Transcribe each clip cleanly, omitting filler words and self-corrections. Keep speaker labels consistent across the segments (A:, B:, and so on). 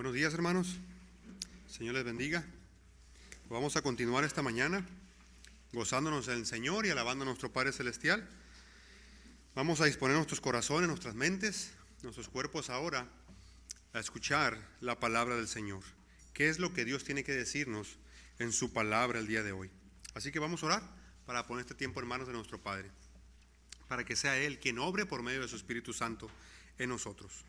A: Buenos días, hermanos. Señor les bendiga. Vamos a continuar esta mañana gozándonos del Señor y alabando a nuestro Padre Celestial. Vamos a disponer nuestros corazones, nuestras mentes, nuestros cuerpos ahora a escuchar la palabra del Señor. ¿Qué es lo que Dios tiene que decirnos en su palabra el día de hoy? Así que vamos a orar para poner este tiempo en manos de nuestro Padre, para que sea Él quien obre por medio de su Espíritu Santo en nosotros.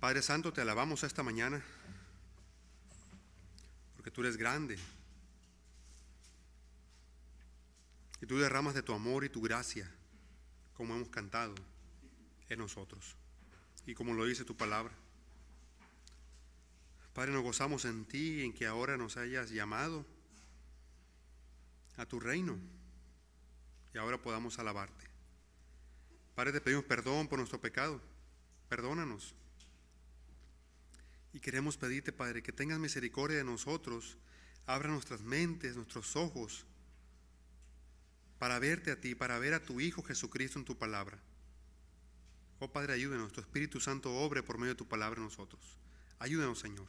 A: Padre Santo, te alabamos esta mañana porque tú eres grande y tú derramas de tu amor y tu gracia, como hemos cantado, en nosotros y como lo dice tu palabra. Padre, nos gozamos en ti, en que ahora nos hayas llamado a tu reino y ahora podamos alabarte. Padre, te pedimos perdón por nuestro pecado, perdónanos. Y queremos pedirte, Padre, que tengas misericordia de nosotros, abra nuestras mentes, nuestros ojos, para verte a ti, para ver a tu Hijo Jesucristo en tu palabra. Oh Padre, ayúdanos, tu Espíritu Santo obre por medio de tu palabra en nosotros. Ayúdanos, Señor,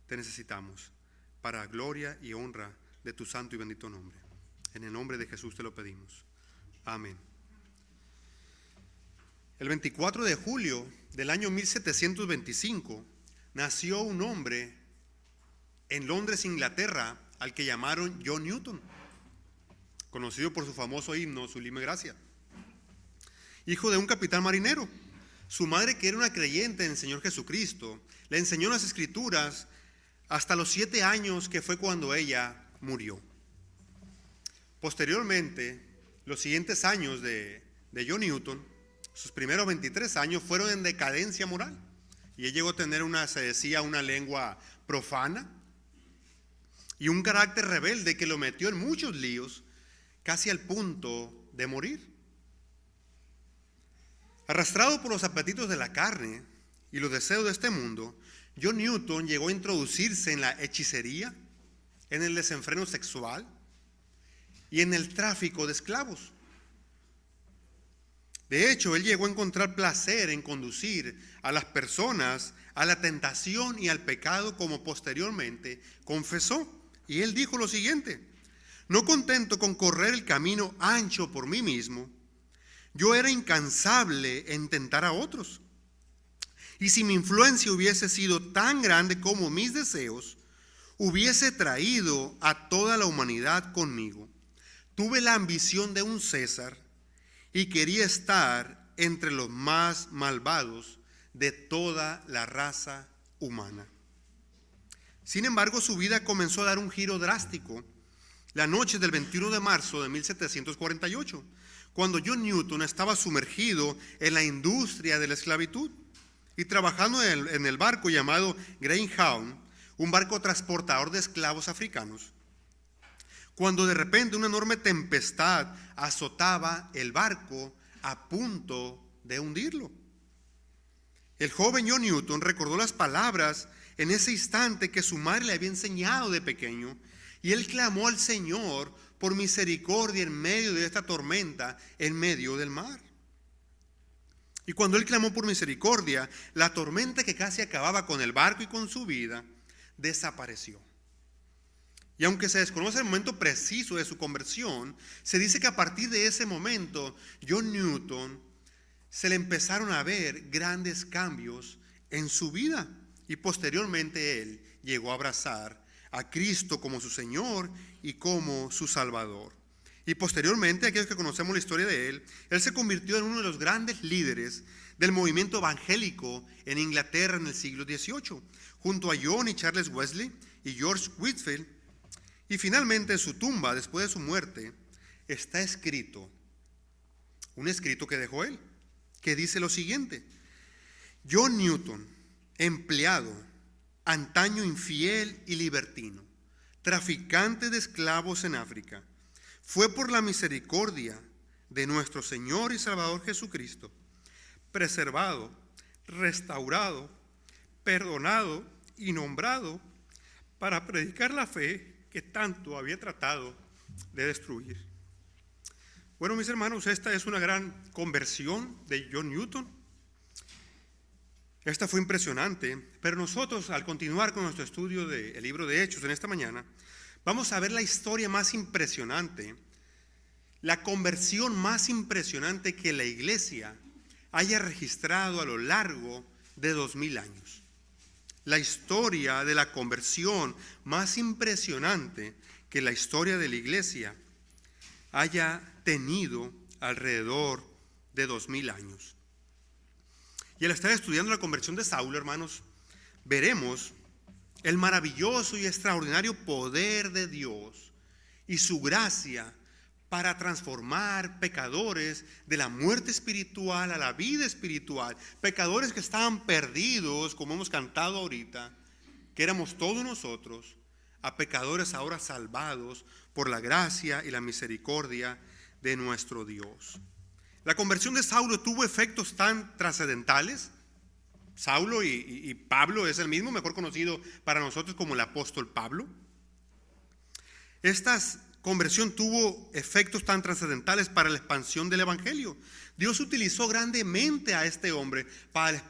A: te necesitamos, para gloria y honra de tu santo y bendito nombre. En el nombre de Jesús te lo pedimos. Amén. El 24 de julio del año 1725, nació un hombre en Londres, Inglaterra, al que llamaron John Newton, conocido por su famoso himno Sublime Gracia. Hijo de un capitán marinero. Su madre, que era una creyente en el Señor Jesucristo, le enseñó las Escrituras hasta los 7 años, que fue cuando ella murió. Posteriormente, los siguientes años de John Newton, sus primeros 23 años, fueron en decadencia moral. Y él llegó a tener se decía, una lengua profana y un carácter rebelde que lo metió en muchos líos, casi al punto de morir. Arrastrado por los apetitos de la carne y los deseos de este mundo, John Newton llegó a introducirse en la hechicería, en el desenfreno sexual y en el tráfico de esclavos. De hecho, él llegó a encontrar placer en conducir a las personas a la tentación y al pecado, como posteriormente confesó. Y él dijo lo siguiente: no contento con correr el camino ancho por mí mismo, yo era incansable en tentar a otros. Y si mi influencia hubiese sido tan grande como mis deseos, hubiese traído a toda la humanidad conmigo. Tuve la ambición de un César y quería estar entre los más malvados de toda la raza humana. Sin embargo, su vida comenzó a dar un giro drástico la noche del 21 de marzo de 1748, cuando John Newton estaba sumergido en la industria de la esclavitud y trabajando en el barco llamado Greyhound, un barco transportador de esclavos africanos, cuando de repente una enorme tempestad azotaba el barco a punto de hundirlo. El joven John Newton recordó las palabras en ese instante que su madre le había enseñado de pequeño, y él clamó al Señor por misericordia en medio de esta tormenta, en medio del mar. Y cuando él clamó por misericordia, la tormenta que casi acababa con el barco y con su vida desapareció. Y aunque se desconoce el momento preciso de su conversión, se dice que a partir de ese momento, John Newton se le empezaron a ver grandes cambios en su vida. Y posteriormente él llegó a abrazar a Cristo como su Señor y como su Salvador. Y posteriormente, aquellos que conocemos la historia de él se convirtió en uno de los grandes líderes del movimiento evangélico en Inglaterra en el siglo XVIII, junto a John y Charles Wesley y George Whitefield. Y finalmente en su tumba, después de su muerte, está escrito un escrito que dejó él, que dice lo siguiente: John Newton, empleado, antaño infiel y libertino, traficante de esclavos en África, fue por la misericordia de nuestro Señor y Salvador Jesucristo preservado, restaurado, perdonado y nombrado para predicar la fe que tanto había tratado de destruir. Bueno, mis hermanos, esta es una gran conversión de John Newton. Esta fue impresionante, pero nosotros al continuar con nuestro estudio del libro de Hechos en esta mañana, vamos a ver la historia más impresionante, la conversión más impresionante que la iglesia haya registrado a lo largo de 2000 años. La historia de la conversión más impresionante que la historia de la iglesia haya tenido alrededor de 2000 años. Y al estar estudiando la conversión de Saulo, hermanos, veremos el maravilloso y extraordinario poder de Dios y su gracia para transformar pecadores de la muerte espiritual a la vida espiritual, pecadores que estaban perdidos, como hemos cantado ahorita, que éramos todos nosotros, a pecadores ahora salvados por la gracia y la misericordia de nuestro Dios. La conversión de Saulo tuvo efectos tan trascendentales. Saulo y Pablo es el mismo, mejor conocido para nosotros como el apóstol Pablo. Esta conversión tuvo efectos tan trascendentales para la expansión del evangelio. Dios utilizó grandemente a este hombre para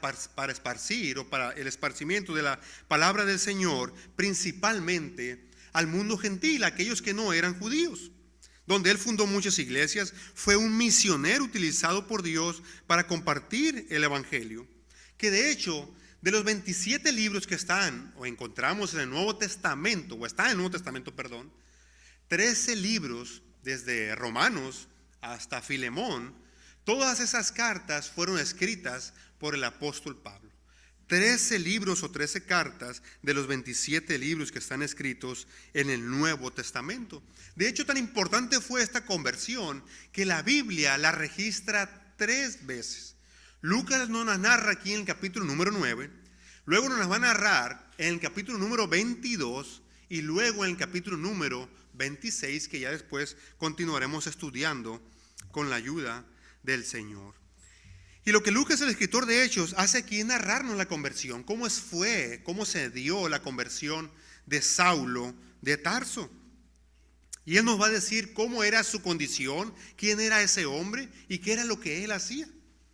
A: esparcir o para el esparcimiento de la palabra del Señor, principalmente al mundo gentil, aquellos que no eran judíos, donde él fundó muchas iglesias. Fue un misionero utilizado por Dios para compartir el evangelio, que de hecho, de los 27 libros que están o encontramos en el Nuevo Testamento, o está en el Nuevo Testamento, perdón, 13 libros, desde Romanos hasta Filemón, todas esas cartas fueron escritas por el apóstol Pablo. 13 libros o 13 cartas de los 27 libros que están escritos en el Nuevo Testamento. De hecho, tan importante fue esta conversión que la Biblia la registra 3 veces. Lucas nos narra aquí en el capítulo número 9, luego nos va a narrar en el capítulo número 22 y luego en el capítulo número 26, que ya después continuaremos estudiando con la ayuda del Señor. Y lo que Lucas, el escritor de Hechos, hace aquí es narrarnos la conversión, cómo se dio la conversión de Saulo de Tarso. Y él nos va a decir cómo era su condición, quién era ese hombre y qué era lo que él hacía,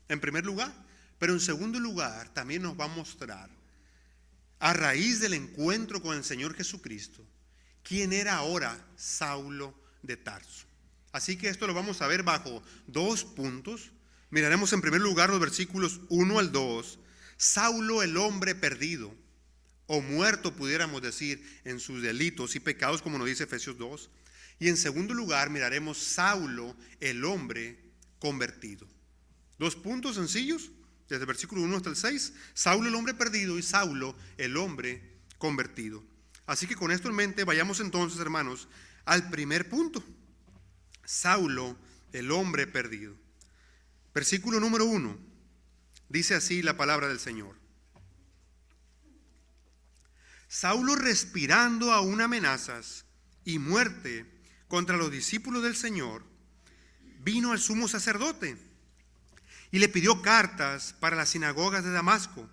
A: en primer lugar. Pero en segundo lugar también nos va a mostrar, a raíz del encuentro con el Señor Jesucristo, quién era ahora Saulo de Tarso. Así que esto lo vamos a ver bajo 2 puntos. Miraremos en primer lugar los versículos 1 al 2. Saulo, el hombre perdido, o muerto pudiéramos decir, en sus delitos y pecados, como nos dice Efesios 2. Y en segundo lugar miraremos Saulo, el hombre convertido. 2 puntos sencillos, desde el versículo 1 hasta el 6. Saulo, el hombre perdido, y Saulo, el hombre convertido. Así que con esto en mente, vayamos entonces, hermanos, al primer punto. Saulo, el hombre perdido. Versículo número 1, dice así la palabra del Señor. Saulo, respirando aún amenazas y muerte contra los discípulos del Señor, vino al sumo sacerdote y le pidió cartas para las sinagogas de Damasco,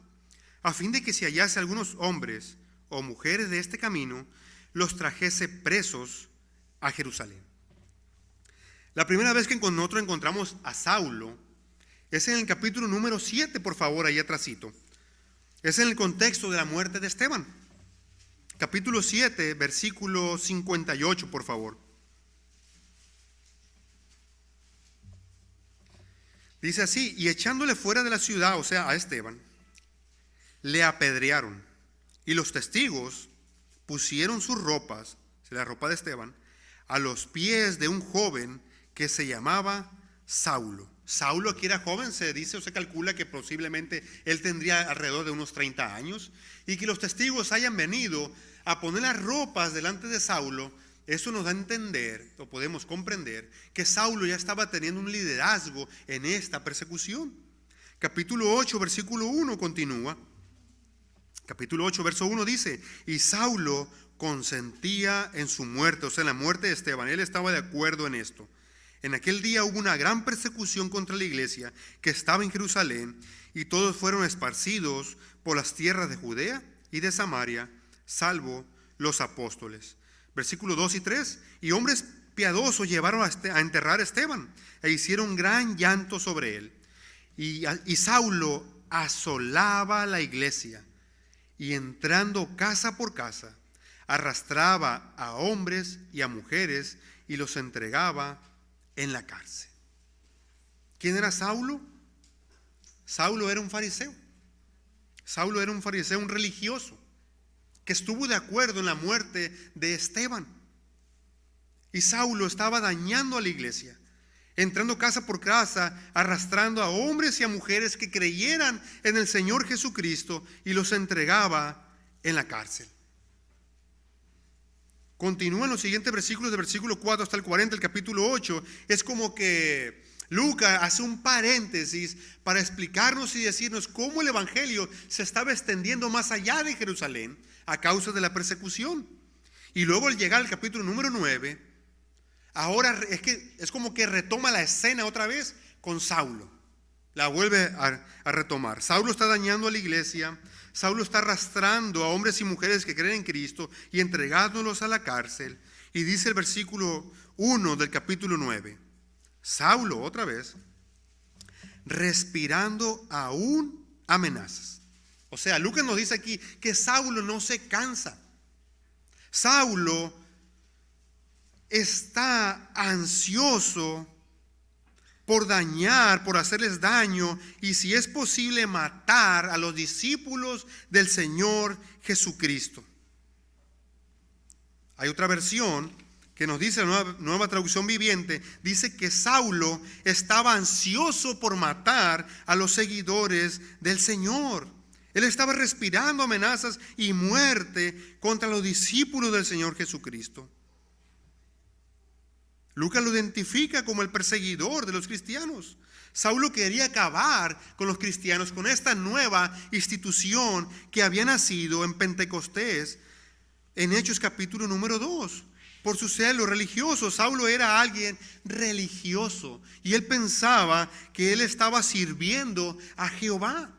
A: a fin de que si hallase algunos hombres o mujeres de este camino, los trajese presos a Jerusalén. La primera vez que nosotros encontramos a Saulo es en el capítulo número 7, por favor, ahí atrásito. Es en el contexto de la muerte de Esteban. Capítulo 7, versículo 58, por favor. Dice así: y echándole fuera de la ciudad, o sea, a Esteban, le apedrearon. Y los testigos pusieron sus ropas, la ropa de Esteban, a los pies de un joven que se llamaba Saulo. Saulo aquí era joven, se dice o se calcula que posiblemente él tendría alrededor de unos 30 años, y que los testigos hayan venido a poner las ropas delante de Saulo. Eso nos da a entender, o podemos comprender, que Saulo ya estaba teniendo un liderazgo en esta persecución. Capítulo 8, versículo 1 continúa. Capítulo 8, verso 1 dice: y Saulo consentía en su muerte, o sea, en la muerte de Esteban. Él estaba de acuerdo en esto. En aquel día hubo una gran persecución contra la iglesia que estaba en Jerusalén, y todos fueron esparcidos por las tierras de Judea y de Samaria, salvo los apóstoles. Versículos 2 y 3. Y hombres piadosos llevaron a enterrar a Esteban, e hicieron gran llanto sobre él. Y Saulo asolaba la iglesia y entrando casa por casa, arrastraba a hombres y a mujeres y los entregaba en la cárcel. ¿Quién era Saulo? Saulo era un fariseo. Saulo era un fariseo, un religioso, que estuvo de acuerdo en la muerte de Esteban. Y Saulo estaba dañando a la iglesia, entrando casa por casa, arrastrando a hombres y a mujeres que creyeran en el Señor Jesucristo y los entregaba en la cárcel. Continúa en los siguientes versículos, del versículo 4 hasta el 40, el capítulo 8. Es como que Lucas hace un paréntesis para explicarnos y decirnos cómo el evangelio se estaba extendiendo más allá de Jerusalén a causa de la persecución. Y luego al llegar al capítulo número 9, ahora es como que retoma la escena otra vez con Saulo. La vuelve a retomar. Saulo está dañando a la iglesia. Saulo está arrastrando a hombres y mujeres que creen en Cristo y entregándolos a la cárcel. Y dice el versículo 1 del capítulo 9. Saulo, otra vez, respirando aún amenazas. O sea, Lucas nos dice aquí que Saulo no se cansa. Saulo está ansioso por dañar, por hacerles daño y si es posible matar a los discípulos del Señor Jesucristo. Hay otra versión que nos dice la nueva traducción viviente, dice que Saulo estaba ansioso por matar a los seguidores del Señor. Él estaba respirando amenazas y muerte contra los discípulos del Señor Jesucristo. Lucas lo identifica como el perseguidor de los cristianos. Saulo quería acabar con los cristianos, con esta nueva institución que había nacido en Pentecostés, en Hechos capítulo número 2. Por su celo religioso, Saulo era alguien religioso y él pensaba que él estaba sirviendo a Jehová,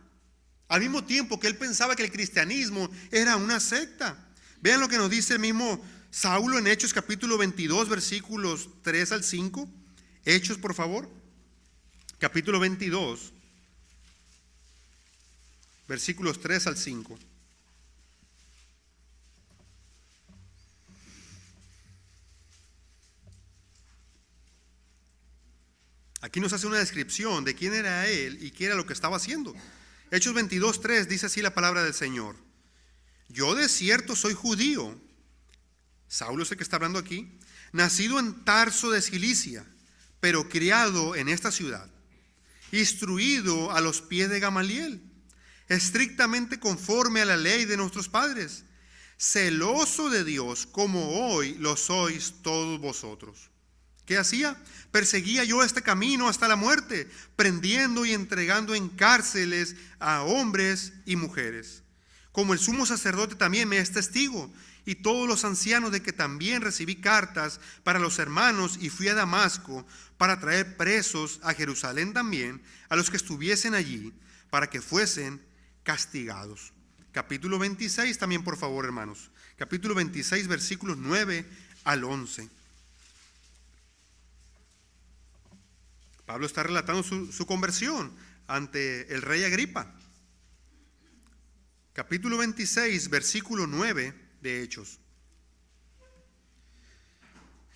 A: al mismo tiempo que él pensaba que el cristianismo era una secta. Vean lo que nos dice el mismo Saulo en Hechos capítulo 22, versículos 3 al 5. Hechos, por favor. Capítulo 22, versículos 3 al 5. Aquí nos hace una descripción de quién era él y qué era lo que estaba haciendo. Hechos 22, 3 dice así la palabra del Señor. Yo de cierto soy judío. Saulo es el que está hablando aquí. Nacido en Tarso de Cilicia, pero criado en esta ciudad. Instruido a los pies de Gamaliel, estrictamente conforme a la ley de nuestros padres. Celoso de Dios como hoy lo sois todos vosotros. ¿Qué hacía? Perseguía yo este camino hasta la muerte, prendiendo y entregando en cárceles a hombres y mujeres. Como el sumo sacerdote también me es testigo, y todos los ancianos de que también recibí cartas para los hermanos y fui a Damasco para traer presos a Jerusalén también, a los que estuviesen allí, para que fuesen castigados. Capítulo 26 también, por favor, hermanos. Capítulo 26, versículos 9 al 11. Pablo está relatando su conversión ante el rey Agripa. Capítulo 26, versículo 9 de Hechos.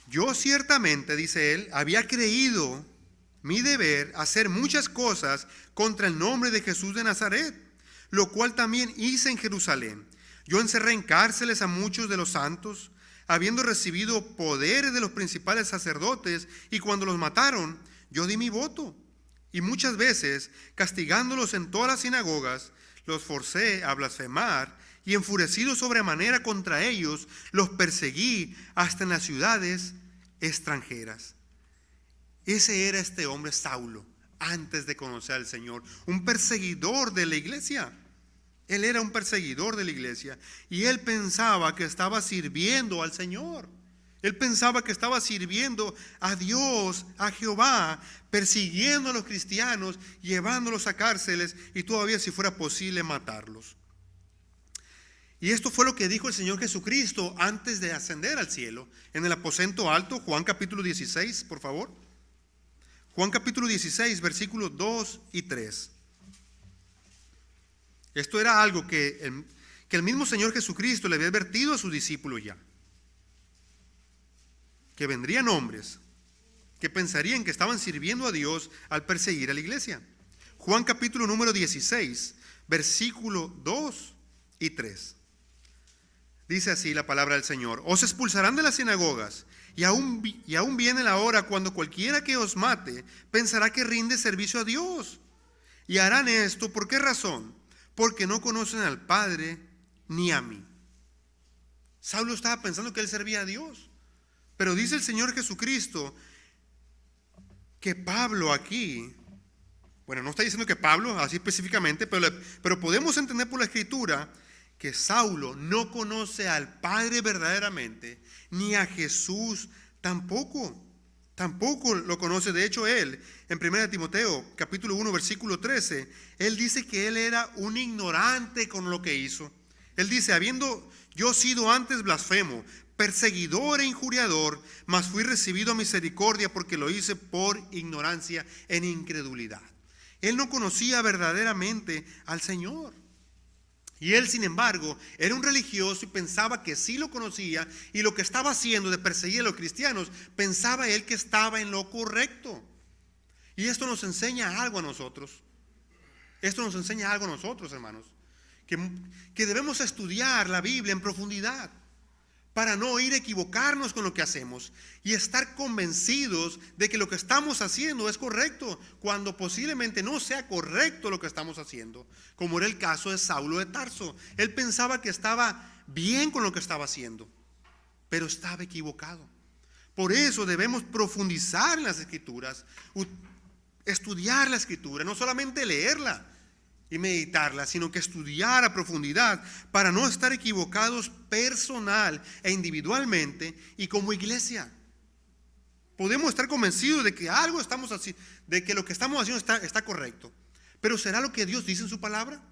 A: Yo ciertamente, dice él, había creído mi deber hacer muchas cosas contra el nombre de Jesús de Nazaret, lo cual también hice en Jerusalén. Yo encerré en cárceles a muchos de los santos, habiendo recibido poderes de los principales sacerdotes, y cuando los mataron, yo di mi voto. Y muchas veces, castigándolos en todas las sinagogas, los forcé a blasfemar, y enfurecido sobremanera contra ellos, los perseguí hasta en las ciudades extranjeras. Ese era este hombre Saulo, antes de conocer al Señor, un perseguidor de la iglesia. Él era un perseguidor de la iglesia, y él pensaba que estaba sirviendo al Señor. Él pensaba que estaba sirviendo a Dios, a Jehová, persiguiendo a los cristianos, llevándolos a cárceles y todavía, si fuera posible, matarlos. Y esto fue lo que dijo el Señor Jesucristo antes de ascender al cielo, en el aposento alto. Juan capítulo 16, por favor. Juan capítulo 16, versículos 2 y 3. Esto era algo que el mismo Señor Jesucristo le había advertido a sus discípulos ya. Que vendrían hombres que pensarían que estaban sirviendo a Dios al perseguir a la iglesia. Juan capítulo número 16, versículo 2 y 3. Dice así la palabra del Señor: os expulsarán de las sinagogas, y aún viene la hora cuando cualquiera que os mate pensará que rinde servicio a Dios. Y harán esto, ¿por qué razón? Porque no conocen al Padre ni a mí. Saulo estaba pensando que él servía a Dios. Pero dice el Señor Jesucristo que Pablo aquí, bueno, no está diciendo que Pablo así específicamente, pero podemos entender por la Escritura que Saulo no conoce al Padre verdaderamente, ni a Jesús tampoco lo conoce. De hecho, él, en 1 Timoteo, capítulo 1, versículo 13, él dice que él era un ignorante con lo que hizo. Él dice: habiendo yo sido antes blasfemo, perseguidor e injuriador, mas fui recibido a misericordia porque lo hice por ignorancia en incredulidad. Él no conocía verdaderamente al Señor. Y él, sin embargo, era un religioso y pensaba que sí lo conocía, y lo que estaba haciendo de perseguir a los cristianos, pensaba él que estaba en lo correcto. Y esto nos enseña algo a nosotros. Esto nos enseña algo a nosotros, hermanos. Que debemos estudiar la Biblia en profundidad para no ir a equivocarnos con lo que hacemos y estar convencidos de que lo que estamos haciendo es correcto, cuando posiblemente no sea correcto lo que estamos haciendo, como era el caso de Saulo de Tarso. Él pensaba que estaba bien con lo que estaba haciendo, pero estaba equivocado. Por eso debemos profundizar en las Escrituras, estudiar la Escritura, no solamente leerla y meditarla, sino que estudiar a profundidad para no estar equivocados personal e individualmente y como iglesia. Podemos estar convencidos de que algo estamos haciendo, de que lo que estamos haciendo está correcto, pero ¿será lo que Dios dice en su palabra?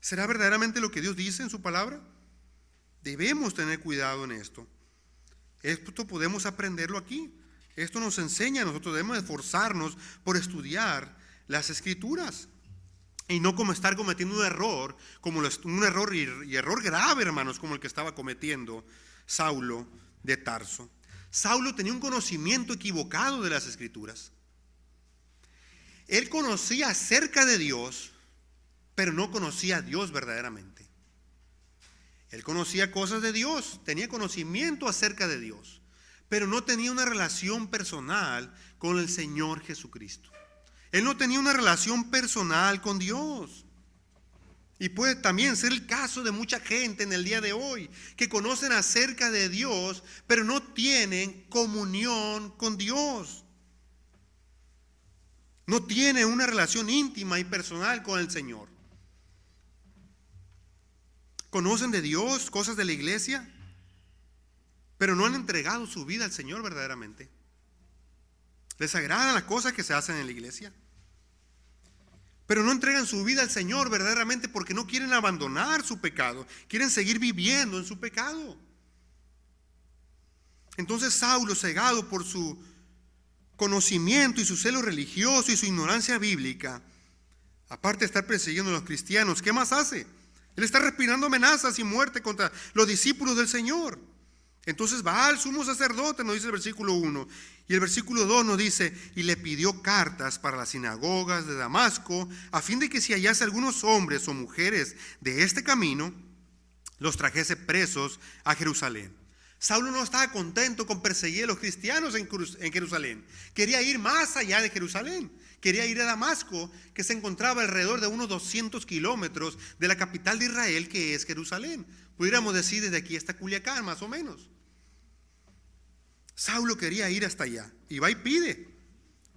A: ¿Será verdaderamente lo que Dios dice en su palabra? Debemos tener cuidado en esto. Esto podemos aprenderlo aquí. Esto nos enseña, nosotros debemos esforzarnos por estudiar las Escrituras. Y no como estar cometiendo un error, y error grave, hermanos, como el que estaba cometiendo Saulo de Tarso. Saulo tenía un conocimiento equivocado de las Escrituras. Él conocía acerca de Dios, pero no conocía a Dios verdaderamente. Él conocía cosas de Dios, tenía conocimiento acerca de Dios, pero no tenía una relación personal con el Señor Jesucristo. Él no tenía una relación personal con Dios. Y puede también ser el caso de mucha gente en el día de hoy, que conocen acerca de Dios, pero no tienen comunión con Dios. No tienen una relación íntima y personal con el Señor. Conocen de Dios, cosas de la iglesia, pero no han entregado su vida al Señor verdaderamente. Les agradan las cosas que se hacen en la iglesia, pero no entregan su vida al Señor verdaderamente porque no quieren abandonar su pecado, quieren seguir viviendo en su pecado. Entonces Saulo, cegado por su conocimiento y su celo religioso y su ignorancia bíblica, aparte de estar persiguiendo a los cristianos, ¿qué más hace? Él está respirando amenazas y muerte contra los discípulos del Señor. Entonces va al sumo sacerdote, nos dice el versículo 1, y el versículo 2 nos dice: y le pidió cartas para las sinagogas de Damasco, a fin de que si hallase algunos hombres o mujeres de este camino, los trajese presos a Jerusalén. Saulo no estaba contento con perseguir a los cristianos en Jerusalén. Quería ir más allá de Jerusalén. Quería ir a Damasco, que se encontraba alrededor de unos 200 kilómetros de la capital de Israel, que es Jerusalén. Pudiéramos decir desde aquí hasta Culiacán, más o menos. Saulo quería ir hasta allá y va y pide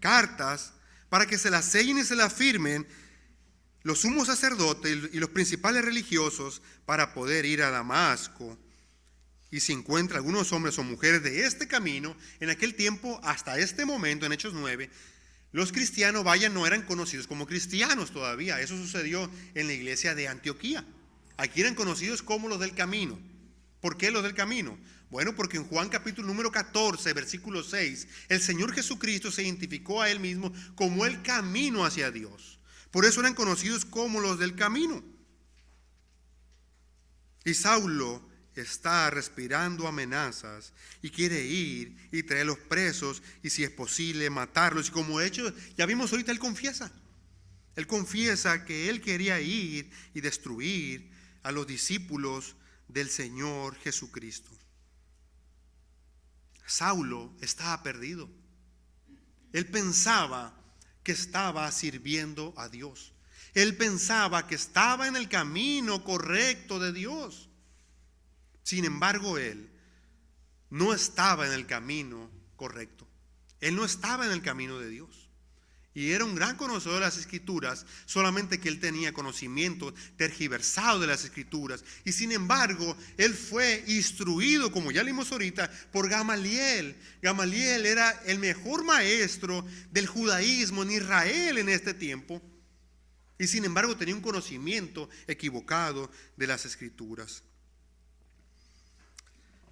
A: cartas para que se las sellen y se las firmen los sumos sacerdotes y los principales religiosos para poder ir a Damasco. Y si encuentra algunos hombres o mujeres de este camino, en aquel tiempo, hasta este momento, en Hechos 9, los cristianos, no eran conocidos como cristianos todavía. Eso sucedió en la iglesia de Antioquía. Aquí eran conocidos como los del camino. ¿Por qué los del camino? Bueno, porque en Juan capítulo número 14, versículo 6, el Señor Jesucristo se identificó a Él mismo como el camino hacia Dios. Por eso eran conocidos como los del camino. Y Saulo está respirando amenazas y quiere ir y traer los presos y si es posible matarlos. Y como hecho, ya vimos ahorita, él confiesa. Él confiesa que él quería ir y destruir a los discípulos del Señor Jesucristo. Saulo estaba perdido. Él pensaba que estaba sirviendo a Dios. Él pensaba que estaba en el camino correcto de Dios. Sin embargo, él no estaba en el camino correcto. Él no estaba en el camino de Dios. Y era un gran conocedor de las Escrituras, solamente que él tenía conocimiento tergiversado de las Escrituras. Y sin embargo, él fue instruido, como ya leímos ahorita, por Gamaliel. Gamaliel era el mejor maestro del judaísmo en Israel en este tiempo. Y sin embargo, tenía un conocimiento equivocado de las Escrituras.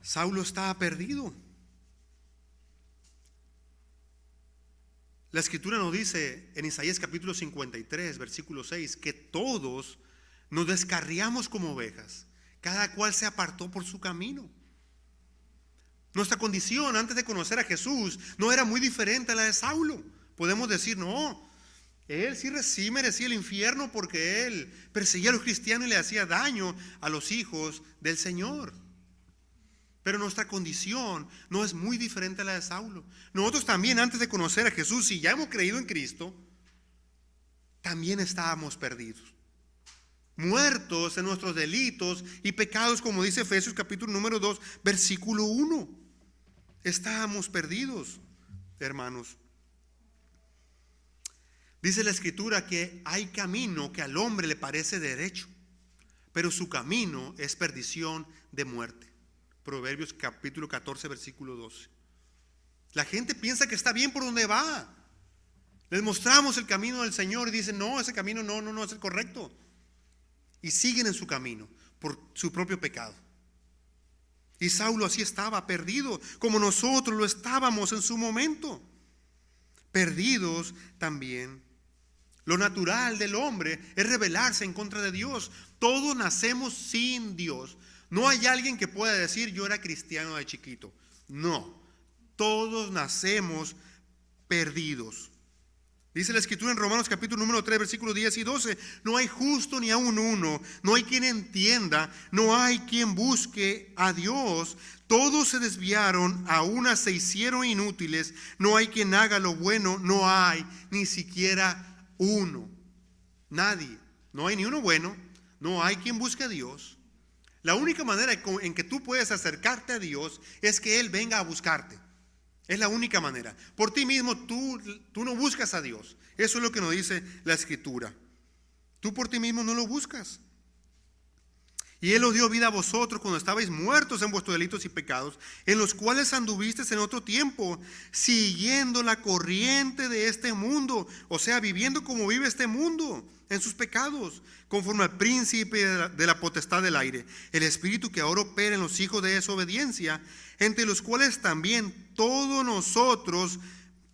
A: Saulo estaba perdido. La Escritura nos dice en Isaías capítulo 53, versículo 6, que todos nos descarriamos como ovejas, cada cual se apartó por su camino. Nuestra condición antes de conocer a Jesús no era muy diferente a la de Saulo. Podemos decir, no, él sí merecía el infierno porque él perseguía a los cristianos y le hacía daño a los hijos del Señor. Pero nuestra condición no es muy diferente a la de Saulo. Nosotros también, antes de conocer a Jesús, si ya hemos creído en Cristo, también estábamos perdidos, muertos en nuestros delitos y pecados, como dice Efesios capítulo número 2, versículo 1. Estábamos perdidos, hermanos. Dice la Escritura que hay camino que al hombre le parece derecho, pero su camino es perdición de muerte. Proverbios capítulo 14, versículo 12. La gente piensa que está bien por donde va. Les mostramos el camino del Señor y dicen, no, ese camino no es el correcto. Y siguen en su camino por su propio pecado. Y Saulo así estaba, perdido, como nosotros lo estábamos en su momento. Perdidos también. Lo natural del hombre es rebelarse en contra de Dios. Todos nacemos sin Dios. No hay alguien que pueda decir, yo era cristiano de chiquito. No, todos nacemos perdidos. Dice la Escritura en Romanos capítulo número 3, versículos 10 y 12. No hay justo ni aun uno, no hay quien entienda, no hay quien busque a Dios. Todos se desviaron, a una se hicieron inútiles. No hay quien haga lo bueno, no hay ni siquiera uno. Nadie, no hay ni uno bueno, no hay quien busque a Dios. La única manera en que tú puedes acercarte a Dios es que Él venga a buscarte. Es la única manera. Por ti mismo tú no buscas a Dios. Eso es lo que nos dice la Escritura. Tú por ti mismo no lo buscas. Y Él os dio vida a vosotros cuando estabais muertos en vuestros delitos y pecados, en los cuales anduvisteis en otro tiempo, siguiendo la corriente de este mundo, o sea, viviendo como vive este mundo, en sus pecados, conforme al príncipe de la potestad del aire, el espíritu que ahora opera en los hijos de desobediencia, entre los cuales también todos nosotros,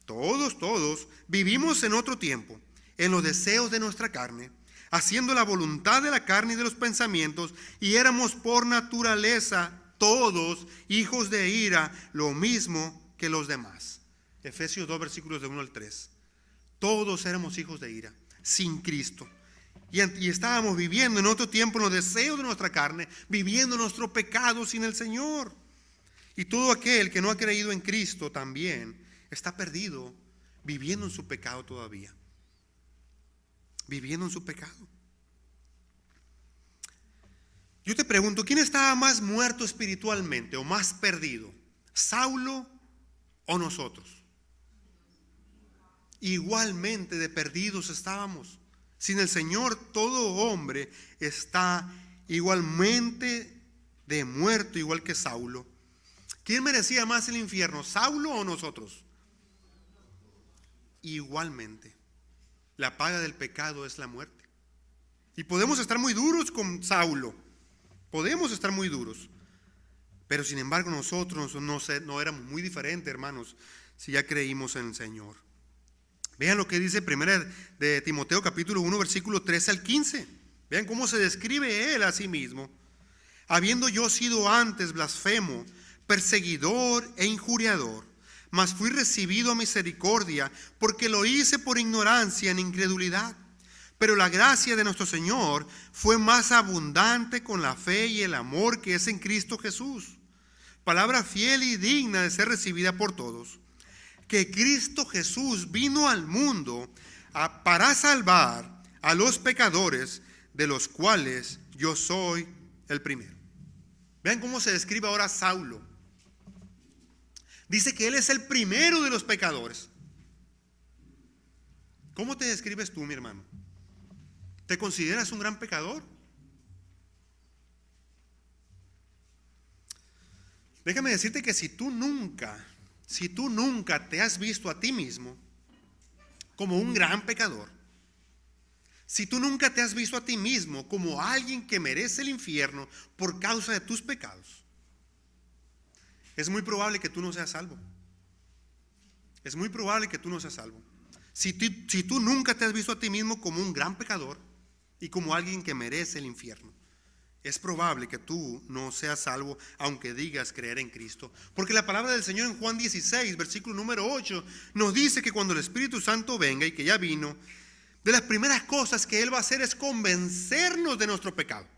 A: todos, vivimos en otro tiempo, en los deseos de nuestra carne, haciendo la voluntad de la carne y de los pensamientos, y éramos por naturaleza todos hijos de ira, lo mismo que los demás. Efesios 2, versículos de 1 al 3. Todos éramos hijos de ira, sin Cristo. Y estábamos viviendo en otro tiempo en los deseos de nuestra carne, viviendo nuestro pecado sin el Señor. Y todo aquel que no ha creído en Cristo también está perdido, viviendo en su pecado todavía. Viviendo en su pecado. Yo te pregunto, ¿quién estaba más muerto espiritualmente o más perdido? ¿Saulo o nosotros? Igualmente de perdidos estábamos. Sin el Señor todo hombre está igualmente de muerto, igual que Saulo. ¿Quién merecía más el infierno, Saulo o nosotros? Igualmente. La paga del pecado es la muerte. Y podemos estar muy duros con Saulo. Podemos estar muy duros. Pero sin embargo nosotros no éramos muy diferentes, hermanos, si ya creímos en el Señor. Vean lo que dice 1 de Timoteo capítulo 1 versículo 13 al 15. Vean cómo se describe él a sí mismo. Habiendo yo sido antes blasfemo, perseguidor e injuriador, mas fui recibido a misericordia, porque lo hice por ignorancia en incredulidad. Pero la gracia de nuestro Señor fue más abundante con la fe y el amor que es en Cristo Jesús. Palabra fiel y digna de ser recibida por todos. Que Cristo Jesús vino al mundo para salvar a los pecadores, de los cuales yo soy el primero. Vean cómo se describe ahora Saulo. Dice que él es el primero de los pecadores. ¿Cómo te describes tú, mi hermano? ¿Te consideras un gran pecador? Déjame decirte que si tú nunca te has visto a ti mismo como un gran pecador, si tú nunca te has visto a ti mismo como alguien que merece el infierno por causa de tus pecados, es muy probable que tú no seas salvo. Es muy probable que tú no seas salvo. Si tú nunca te has visto a ti mismo como un gran pecador y como alguien que merece el infierno, es probable que tú no seas salvo aunque digas creer en Cristo. Porque la palabra del Señor en Juan 16, versículo número 8, nos dice que cuando el Espíritu Santo venga, y que ya vino, de las primeras cosas que Él va a hacer es convencernos de nuestro pecado.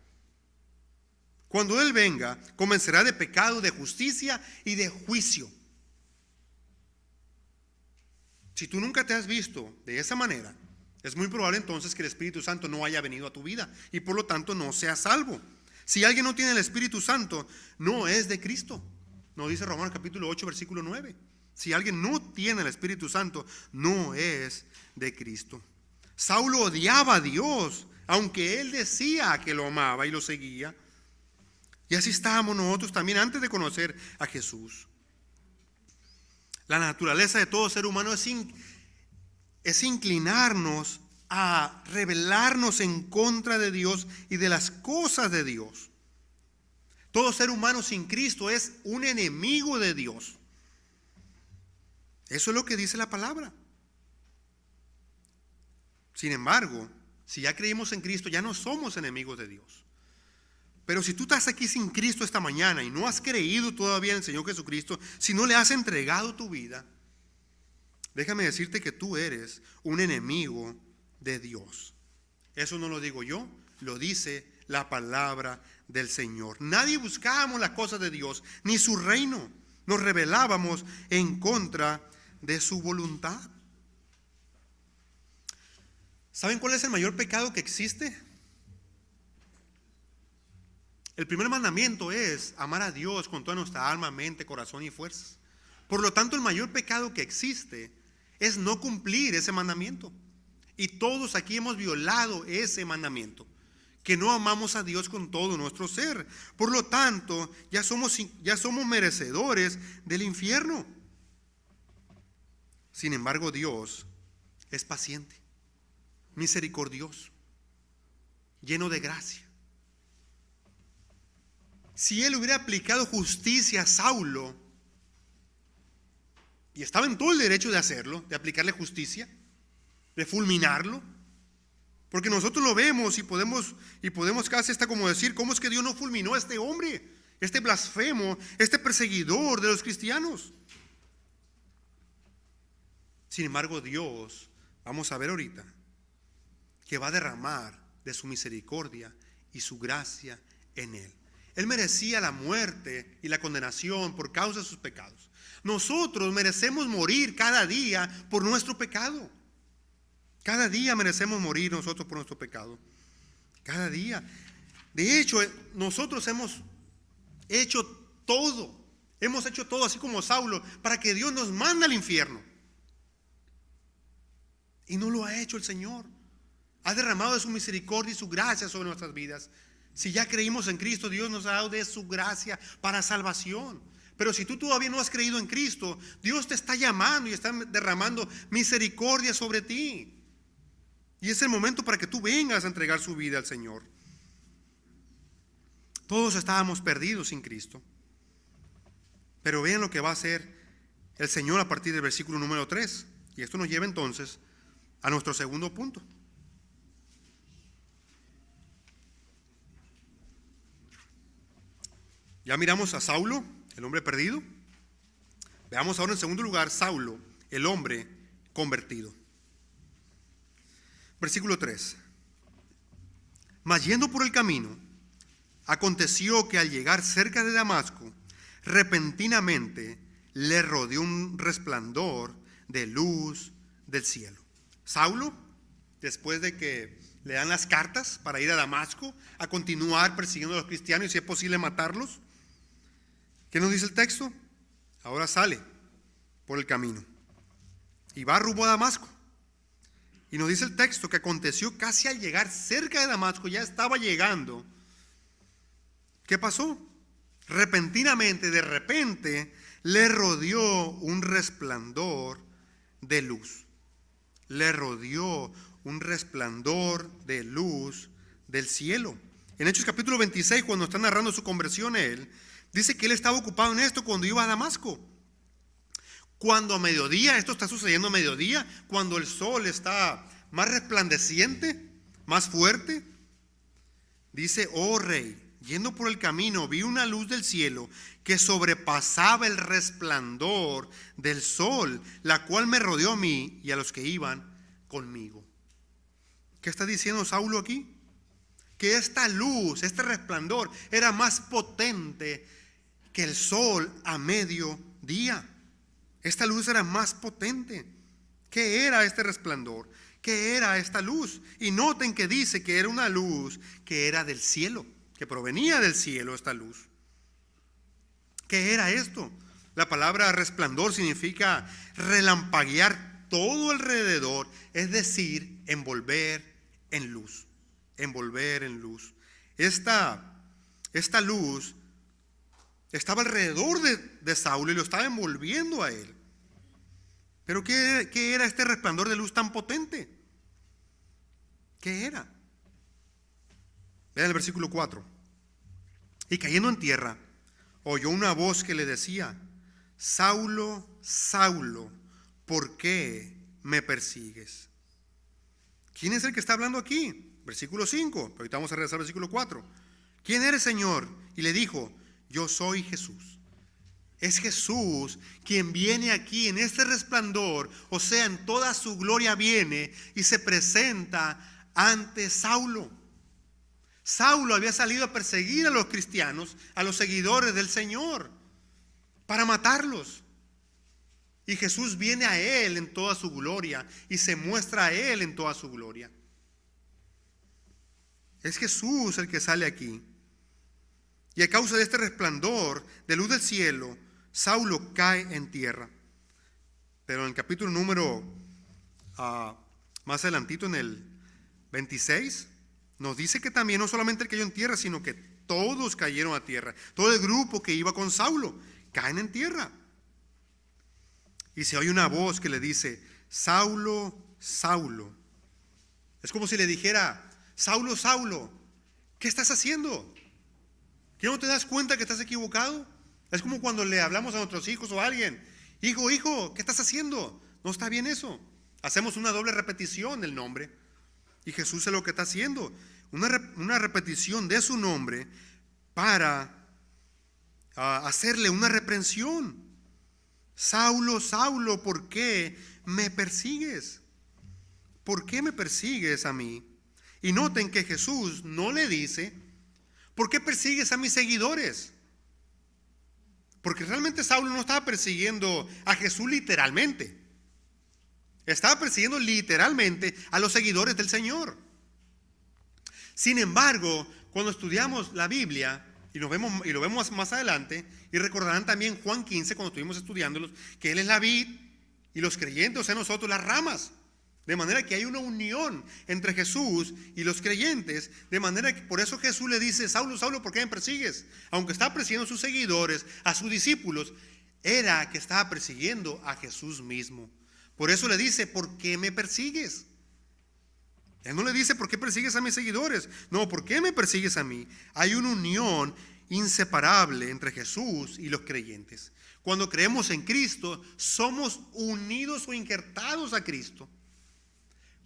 A: Cuando Él venga, convencerá de pecado, de justicia y de juicio. Si tú nunca te has visto de esa manera, es muy probable entonces que el Espíritu Santo no haya venido a tu vida y por lo tanto no seas salvo. Si alguien no tiene el Espíritu Santo, no es de Cristo. Nos dice Romanos capítulo 8, versículo 9. Si alguien no tiene el Espíritu Santo, no es de Cristo. Saulo odiaba a Dios, aunque él decía que lo amaba y lo seguía. Y así estábamos nosotros también antes de conocer a Jesús. La naturaleza de todo ser humano es inclinarnos a rebelarnos en contra de Dios y de las cosas de Dios. Todo ser humano sin Cristo es un enemigo de Dios. Eso es lo que dice la palabra. Sin embargo, si ya creímos en Cristo, ya no somos enemigos de Dios. Pero si tú estás aquí sin Cristo esta mañana y no has creído todavía en el Señor Jesucristo, si no le has entregado tu vida, déjame decirte que tú eres un enemigo de Dios. Eso no lo digo yo, lo dice la palabra del Señor. Nadie buscábamos las cosas de Dios, ni su reino. Nos rebelábamos en contra de su voluntad. ¿Saben cuál es el mayor pecado que existe? El primer mandamiento es amar a Dios con toda nuestra alma, mente, corazón y fuerzas. Por lo tanto, el mayor pecado que existe es no cumplir ese mandamiento. Y todos aquí hemos violado ese mandamiento, que no amamos a Dios con todo nuestro ser. Por lo tanto, ya somos merecedores del infierno. Sin embargo, Dios es paciente, misericordioso, lleno de gracia. Si Él hubiera aplicado justicia a Saulo, y estaba en todo el derecho de hacerlo, de aplicarle justicia, de fulminarlo, porque nosotros lo vemos y podemos casi hasta como decir, ¿cómo es que Dios no fulminó a este hombre, este blasfemo, este perseguidor de los cristianos? Sin embargo, Dios, vamos a ver ahorita, que va a derramar de su misericordia y su gracia en él. Él merecía la muerte y la condenación por causa de sus pecados. Nosotros merecemos morir cada día por nuestro pecado. Cada día merecemos morir nosotros por nuestro pecado. Cada día. De hecho, nosotros hemos hecho todo. Hemos hecho todo así como Saulo para que Dios nos mande al infierno. Y no lo ha hecho el Señor. Ha derramado de su misericordia y su gracia sobre nuestras vidas. Si ya creímos en Cristo, Dios nos ha dado de su gracia para salvación. Pero si tú todavía no has creído en Cristo, Dios te está llamando y está derramando misericordia sobre ti. Y es el momento para que tú vengas a entregar su vida al Señor. Todos estábamos perdidos sin Cristo. Pero vean lo que va a hacer el Señor a partir del versículo número 3. Y esto nos lleva entonces a nuestro segundo punto. Ya miramos a Saulo, el hombre perdido. Veamos ahora en segundo lugar Saulo, el hombre convertido. Versículo 3. Mas yendo por el camino, aconteció que al llegar cerca de Damasco, repentinamente le rodeó un resplandor de luz del cielo. Saulo, después de que le dan las cartas para ir a Damasco, a continuar persiguiendo a los cristianos y si es posible matarlos, ¿qué nos dice el texto? Ahora sale por el camino y va rumbo a Damasco. Y nos dice el texto que aconteció casi al llegar cerca de Damasco, ya estaba llegando. ¿Qué pasó? Repentinamente, de repente, le rodeó un resplandor de luz. Le rodeó un resplandor de luz del cielo. En Hechos capítulo 26, cuando está narrando su conversión él, dice que él estaba ocupado en esto cuando iba a Damasco. Cuando a mediodía, esto está sucediendo a mediodía, cuando el sol está más resplandeciente, más fuerte, dice: oh rey, yendo por el camino vi una luz del cielo que sobrepasaba el resplandor del sol, la cual me rodeó a mí y a los que iban conmigo. ¿Qué está diciendo Saulo aquí? Que esta luz, este resplandor era más potente que el sol a mediodía. Esta luz era más potente. ¿Qué era este resplandor? ¿Qué era esta luz? Y noten que dice que era una luz que era del cielo, que provenía del cielo esta luz. ¿Qué era esto? La palabra resplandor significa relampaguear todo alrededor, es decir, envolver en luz. Envolver en luz. Esta luz estaba alrededor de Saulo y lo estaba envolviendo a él. Pero ¿qué era este resplandor de luz tan potente? ¿Qué era? Vean el versículo 4. Y cayendo en tierra, oyó una voz que le decía: Saulo, Saulo, ¿por qué me persigues? ¿Quién es el que está hablando aquí? Versículo 5, pero ahorita vamos a regresar al versículo 4. ¿Quién eres, Señor? Y le dijo: yo soy Jesús. Es Jesús quien viene aquí en este resplandor, o sea, en toda su gloria viene y se presenta ante Saulo. Saulo había salido a perseguir a los cristianos, a los seguidores del Señor, para matarlos. Y Jesús viene a él en toda su gloria y se muestra a él en toda su gloria. Es Jesús el que sale aquí. Y a causa de este resplandor de luz del cielo, Saulo cae en tierra. Pero en el capítulo número, más adelantito en el 26, nos dice que también no solamente él cayó en tierra, sino que todos cayeron a tierra. Todo el grupo que iba con Saulo caen en tierra. Y se oye una voz que le dice: Saulo, Saulo. Es como si le dijera: Saulo, Saulo, ¿qué estás haciendo? ¿Que no te das cuenta que estás equivocado? Es como cuando le hablamos a nuestros hijos o a alguien: hijo, ¿qué estás haciendo? No está bien eso. Hacemos una doble repetición del nombre. Y Jesús es lo que está haciendo. Una repetición de su nombre para hacerle una reprensión. Saulo, Saulo, ¿por qué me persigues? ¿Por qué me persigues a mí? Y noten que Jesús no le dice: ¿por qué persigues a mis seguidores? Porque realmente Saulo no estaba persiguiendo a Jesús literalmente. Estaba persiguiendo literalmente a los seguidores del Señor. Sin embargo, cuando estudiamos la Biblia, y lo vemos más adelante, y recordarán también Juan 15, cuando estuvimos estudiándolos, que Él es la vid y los creyentes, o sea, nosotros las ramas. De manera que hay una unión entre Jesús y los creyentes. De manera que por eso Jesús le dice: Saulo, Saulo, ¿por qué me persigues? Aunque estaba persiguiendo a sus seguidores, a sus discípulos, era que estaba persiguiendo a Jesús mismo. Por eso le dice: ¿por qué me persigues? Él no le dice: ¿por qué persigues a mis seguidores? No, ¿por qué me persigues a mí? Hay una unión inseparable entre Jesús y los creyentes. Cuando creemos en Cristo, somos unidos o injertados a Cristo.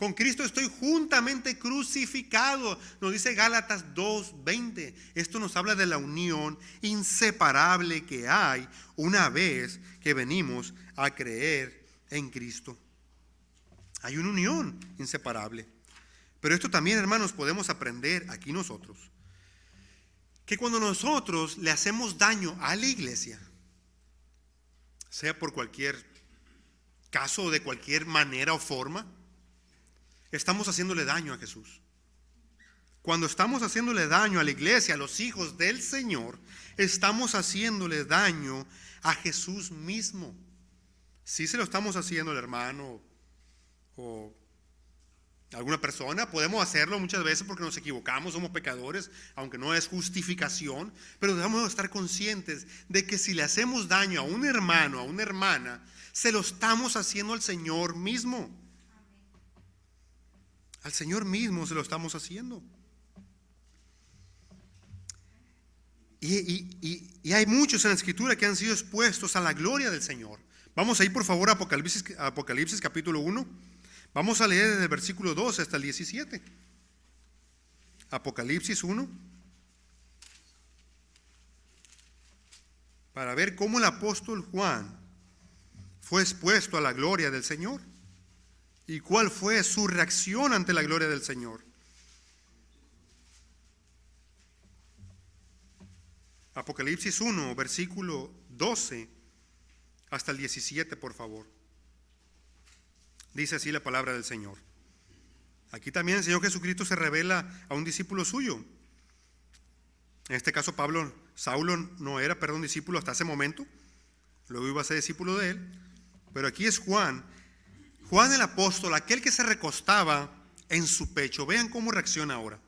A: Con Cristo estoy juntamente crucificado. Nos dice Gálatas 2:20. Esto nos habla de la unión inseparable que hay una vez que venimos a creer en Cristo. Hay una unión inseparable. Pero esto también, hermanos, podemos aprender aquí nosotros, que cuando nosotros le hacemos daño a la iglesia, sea por cualquier caso o de cualquier manera o forma, estamos haciéndole daño a Jesús. Cuando estamos haciéndole daño a la iglesia, a los hijos del Señor, estamos haciéndole daño a Jesús mismo. Si se lo estamos haciendo al hermano o alguna persona, podemos hacerlo muchas veces porque nos equivocamos, somos pecadores, aunque no es justificación, pero debemos estar conscientes de que si le hacemos daño a un hermano, a una hermana, se lo estamos haciendo al Señor mismo. Al Señor mismo se lo estamos haciendo. Y hay muchos en la Escritura que han sido expuestos a la gloria del Señor. Vamos a ir por favor a Apocalipsis capítulo 1. Vamos a leer desde el versículo 12 hasta el 17. Apocalipsis 1. Para ver cómo el apóstol Juan fue expuesto a la gloria del Señor. ¿Y cuál fue su reacción ante la gloria del Señor? Apocalipsis 1, versículo 12 hasta el 17, por favor. Dice así la palabra del Señor. Aquí también el Señor Jesucristo se revela a un discípulo suyo. En este caso Saulo no era, discípulo hasta ese momento. Luego iba a ser discípulo de él. Pero aquí es Juan el apóstol, aquel que se recostaba en su pecho. Vean cómo reacciona ahora.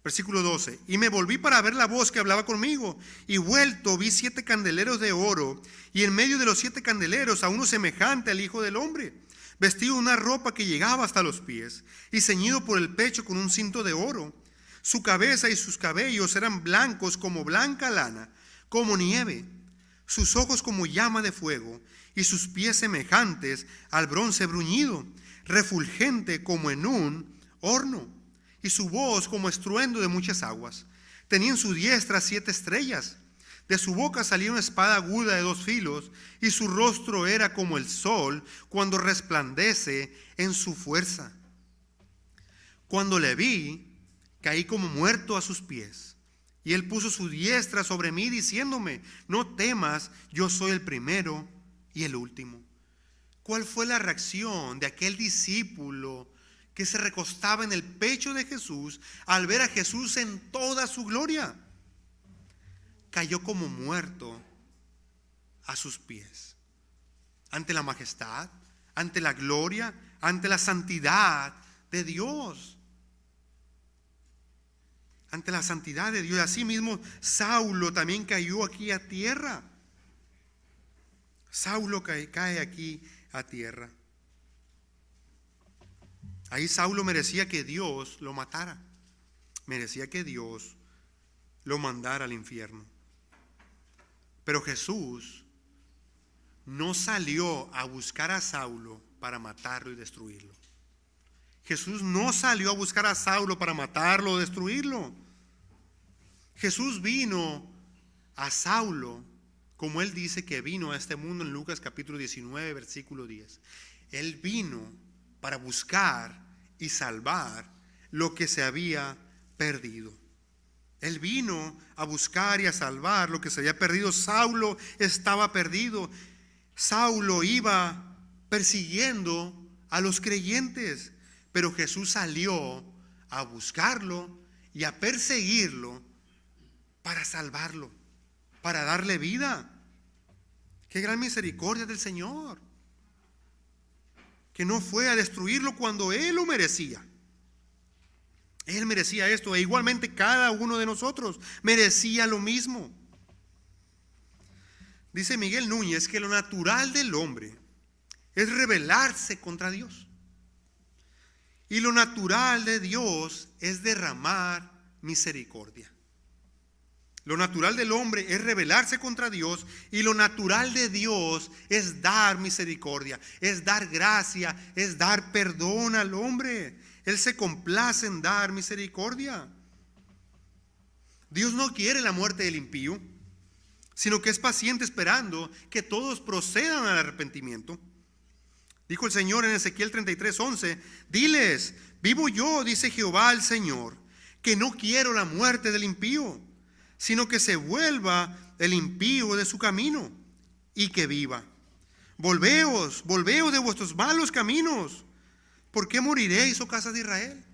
A: Versículo 12. Y me volví para ver la voz que hablaba conmigo, y vuelto vi 7 candeleros de oro, y en medio de los 7 candeleros a uno semejante al Hijo del Hombre, vestido de una ropa que llegaba hasta los pies, y ceñido por el pecho con un cinto de oro. Su cabeza y sus cabellos eran blancos como blanca lana, como nieve, sus ojos como llama de fuego, y sus pies semejantes al bronce bruñido, refulgente como en un horno, y su voz como estruendo de muchas aguas. Tenía en su diestra 7 estrellas, de su boca salía una espada aguda de 2 filos, y su rostro era como el sol cuando resplandece en su fuerza. Cuando le vi, caí como muerto a sus pies, y él puso su diestra sobre mí diciéndome: no temas, yo soy el primero y el último. ¿Cuál fue la reacción de aquel discípulo que se recostaba en el pecho de Jesús al ver a Jesús en toda su gloria? Cayó como muerto a sus pies, ante la majestad, ante la gloria, ante la santidad de Dios. Ante la santidad de Dios. Asimismo, Saulo también cayó aquí a tierra. Saulo cae aquí a tierra. Ahí Saulo merecía que Dios lo matara. Merecía que Dios lo mandara al infierno. Pero Jesús no salió a buscar a Saulo para matarlo y destruirlo. Jesús no salió a buscar a Saulo para matarlo o destruirlo. Jesús vino a Saulo, como él dice que vino a este mundo en Lucas capítulo 19, versículo 10. Él vino para buscar y salvar lo que se había perdido. Él vino a buscar y a salvar lo que se había perdido. Saulo estaba perdido. Saulo iba persiguiendo a los creyentes, pero Jesús salió a buscarlo y a perseguirlo para salvarlo, para darle vida. Qué gran misericordia del Señor, que no fue a destruirlo cuando Él lo merecía. Él merecía esto, e igualmente cada uno de nosotros merecía lo mismo. Dice Miguel Núñez que lo natural del hombre es rebelarse contra Dios, y lo natural de Dios es derramar misericordia. Lo natural del hombre es rebelarse contra Dios, y lo natural de Dios es dar misericordia, es dar gracia, es dar perdón al hombre. Él se complace en dar misericordia. Dios no quiere la muerte del impío, sino que es paciente esperando que todos procedan al arrepentimiento. Dijo el Señor en Ezequiel 33:11, diles, vivo yo, dice Jehová el Señor, que no quiero la muerte del impío, sino que se vuelva el impío de su camino y que viva. Volveos de vuestros malos caminos. ¿Por qué moriréis, oh casa de Israel?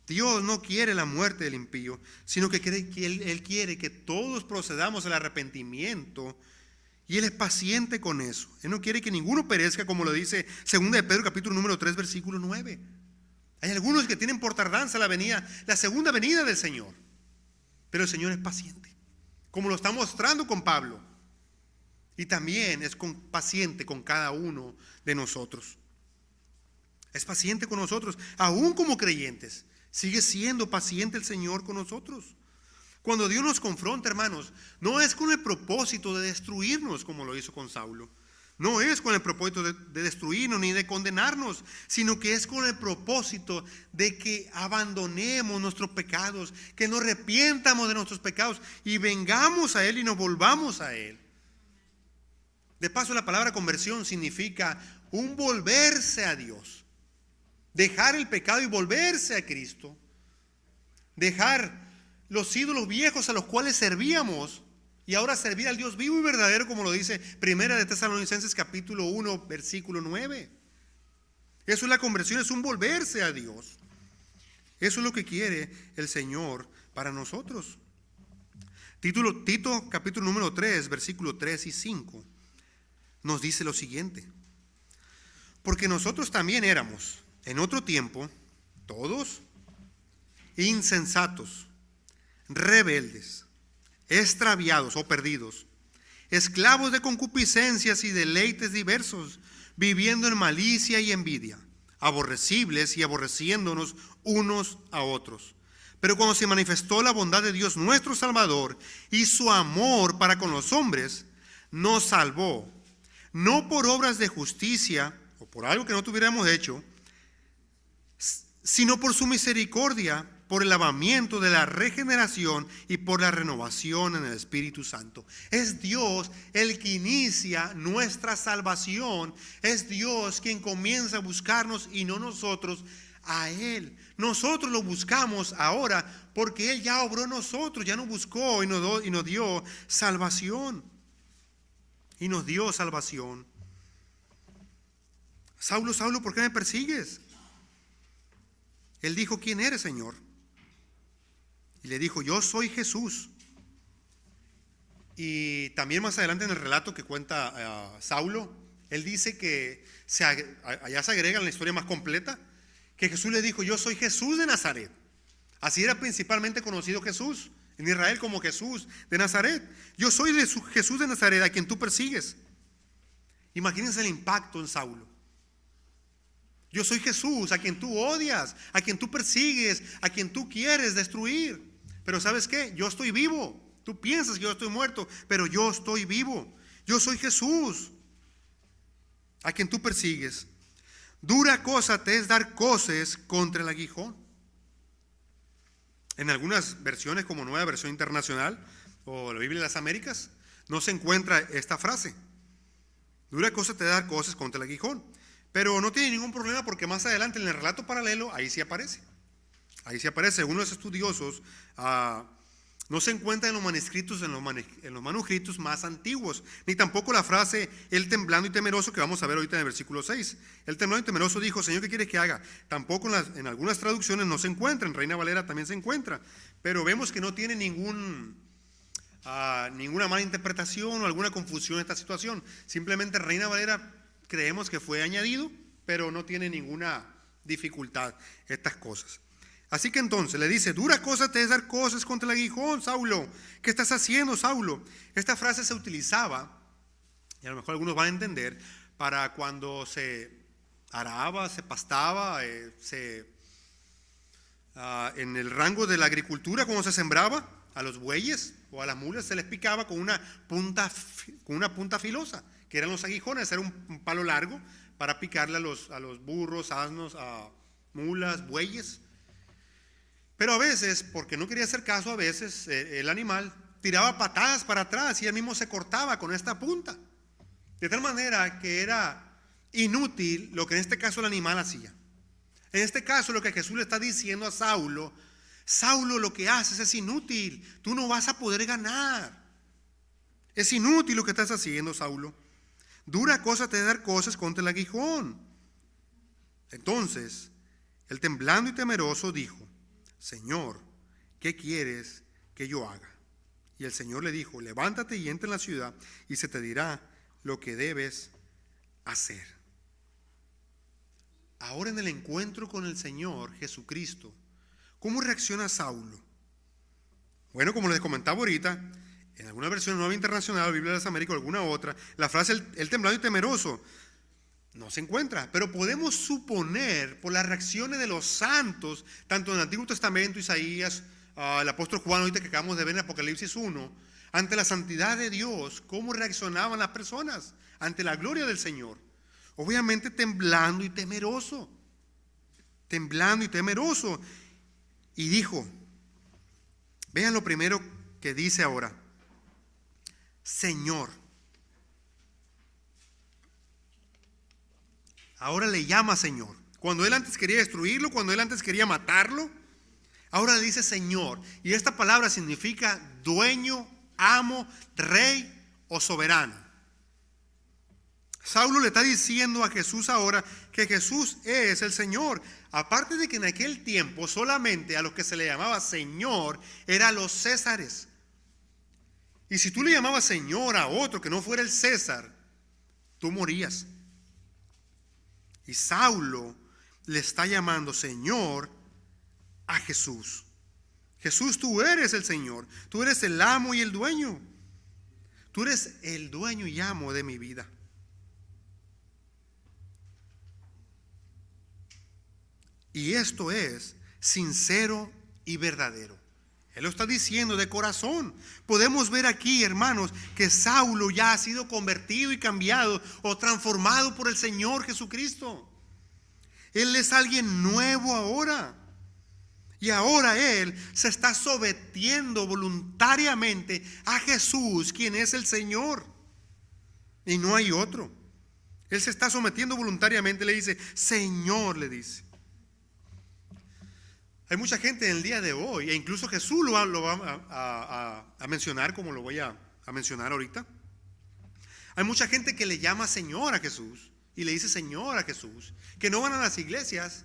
A: Dios no quiere la muerte del impío, sino que Él quiere que todos procedamos al arrepentimiento, y Él es paciente con eso. Él no quiere que ninguno perezca, como lo dice 2 de Pedro capítulo número 3 versículo 9. Hay algunos que tienen por tardanza la segunda venida del Señor, pero el Señor es paciente, como lo está mostrando con Pablo, y también es paciente con cada uno de nosotros. Es paciente con nosotros, aún como creyentes. Sigue siendo paciente el Señor con nosotros. Cuando Dios nos confronta, hermanos, no es con el propósito de destruirnos como lo hizo con Saulo. No es con el propósito de destruirnos ni de condenarnos, sino que es con el propósito de que abandonemos nuestros pecados, que nos arrepientamos de nuestros pecados y vengamos a Él y nos volvamos a Él. De paso, la palabra conversión significa un volverse a Dios. Dejar el pecado y volverse a Cristo. Dejar los ídolos viejos a los cuales servíamos y ahora servir al Dios vivo y verdadero, como lo dice Primera de Tesalonicenses capítulo 1 versículo 9. Eso es la conversión, es un volverse a Dios. Eso es lo que quiere el Señor para nosotros. Tito capítulo número 3 versículo 3 y 5 nos dice lo siguiente: porque nosotros también éramos en otro tiempo todos insensatos, rebeldes, extraviados o perdidos, esclavos de concupiscencias y deleites diversos, viviendo en malicia y envidia, aborrecibles y aborreciéndonos unos a otros. Pero cuando se manifestó la bondad de Dios nuestro Salvador y su amor para con los hombres, nos salvó, no por obras de justicia o por algo que no tuviéramos hecho, sino por su misericordia, por el lavamiento de la regeneración y por la renovación en el Espíritu Santo. Es Dios el que inicia nuestra salvación. Es Dios quien comienza a buscarnos y no nosotros a Él. Nosotros lo buscamos ahora porque Él ya obró en nosotros, ya nos buscó y nos dio salvación. Y nos dio salvación. Saulo, Saulo, ¿por qué me persigues? Él dijo, ¿quién eres, Señor? Y le dijo, yo soy Jesús. Y también más adelante en el relato que cuenta Saulo, él dice que allá se agrega en la historia más completa, que Jesús le dijo, yo soy Jesús de Nazaret. Así era principalmente conocido Jesús en Israel, como Jesús de Nazaret. Yo soy Jesús de Nazaret, a quien tú persigues. Imagínense el impacto en Saulo. Yo soy Jesús, a quien tú odias, a quien tú persigues, a quien tú quieres destruir. Pero ¿sabes qué? Yo estoy vivo. Tú piensas que yo estoy muerto, pero yo estoy vivo. Yo soy Jesús, a quien tú persigues. Dura cosa te es dar coces contra el aguijón. En algunas versiones, como Nueva Versión Internacional o la Biblia de las Américas, no se encuentra esta frase. Dura cosa te es dar coces contra el aguijón. Pero no tiene ningún problema porque más adelante en el relato paralelo ahí sí aparece. Ahí sí aparece. Según los estudiosos, no se encuentra en los manuscritos, en los manuscritos más antiguos, ni tampoco la frase el temblando y temeroso que vamos a ver ahorita en el versículo 6. El temblando y temeroso dijo, Señor, ¿qué quieres que haga? Tampoco en algunas traducciones no se encuentra, en Reina Valera también se encuentra, pero vemos que no tiene ninguna mala interpretación o alguna confusión en esta situación. Simplemente Reina Valera creemos que fue añadido, pero no tiene ninguna dificultad estas cosas. Así que entonces le dice, dura cosa te es dar cosas contra el aguijón, Saulo. ¿Qué estás haciendo, Saulo? Esta frase se utilizaba, y a lo mejor algunos van a entender, para cuando se araba, se pastaba, en el rango de la agricultura, cuando se sembraba, a los bueyes o a las mulas se les picaba con una punta filosa, que eran los aguijones. Era un palo largo para picarle a los burros, asnos, a mulas, bueyes. Pero a veces, porque no quería hacer caso, a veces el animal tiraba patadas para atrás y él mismo se cortaba con esta punta. De tal manera que era inútil lo que en este caso el animal hacía. En este caso lo que Jesús le está diciendo a Saulo: Saulo, lo que haces es inútil, tú no vas a poder ganar. Es inútil lo que estás haciendo, Saulo. Dura cosa te dar cosas contra el aguijón. Entonces, él temblando y temeroso dijo: Señor, ¿qué quieres que yo haga? Y el Señor le dijo: levántate y entra en la ciudad y se te dirá lo que debes hacer. Ahora, en el encuentro con el Señor Jesucristo, ¿cómo reacciona Saulo? Bueno, como les comentaba ahorita, en alguna versión Nueva Internacional, Biblia de las Américas o alguna otra, la frase el temblando y temeroso no se encuentra, pero podemos suponer por las reacciones de los santos, tanto en el Antiguo Testamento, Isaías, el apóstol Juan, ahorita que acabamos de ver en Apocalipsis 1, ante la santidad de Dios, cómo reaccionaban las personas ante la gloria del Señor. Obviamente temblando y temeroso. Temblando y temeroso. Y dijo, vean lo primero que dice ahora: Señor. Ahora le llama Señor. Cuando él antes quería destruirlo, cuando él antes quería matarlo, ahora le dice Señor. Y esta palabra significa dueño, amo, rey o soberano. Saulo le está diciendo a Jesús ahora que Jesús es el Señor. Aparte de que en aquel tiempo solamente a los que se le llamaba Señor eran los césares. Y si tú le llamabas Señor a otro que no fuera el César, tú morías. Y Saulo le está llamando Señor a Jesús. Jesús, tú eres el Señor. Tú eres el amo y el dueño. Tú eres el dueño y amo de mi vida. Y esto es sincero y verdadero. Él lo está diciendo de corazón. Podemos ver aquí, hermanos, que Saulo ya ha sido convertido y cambiado o transformado por el Señor Jesucristo. Él es alguien nuevo ahora. Y ahora él se está sometiendo voluntariamente a Jesús, quien es el Señor. Y no hay otro. Él se está sometiendo voluntariamente, le dice, Señor, le dice. Hay mucha gente en el día de hoy, e incluso Jesús lo va a mencionar, como lo voy a mencionar ahorita. Hay mucha gente que le llama Señor a Jesús y le dice Señor a Jesús, que no van a las iglesias.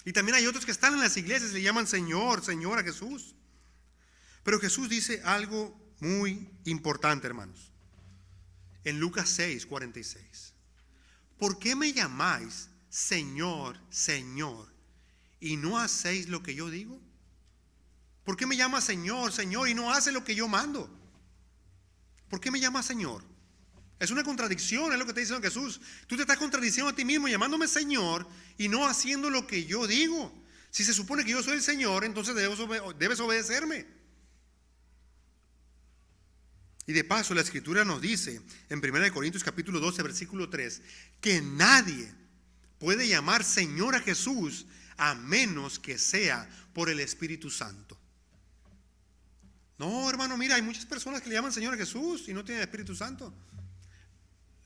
A: Y también hay otros que están en las iglesias y le llaman Señor, Señor a Jesús. Pero Jesús dice algo muy importante, hermanos. En Lucas 6:46. ¿Por qué me llamáis Señor, Señor, y no hacéis lo que yo digo? ¿Por qué me llamas Señor, Señor, y no hace lo que yo mando? ¿Por qué me llamas Señor? Es una contradicción, es lo que está diciendo Jesús. Tú te estás contradiciendo a ti mismo llamándome Señor y no haciendo lo que yo digo. Si se supone que yo soy el Señor, entonces debes obedecerme. Y de paso la Escritura nos dice en 1 Corintios capítulo 12 versículo 3 que nadie puede llamar Señor a Jesús a menos que sea por el Espíritu Santo. No, hermano, mira, hay muchas personas que le llaman Señor a Jesús y no tienen el Espíritu Santo.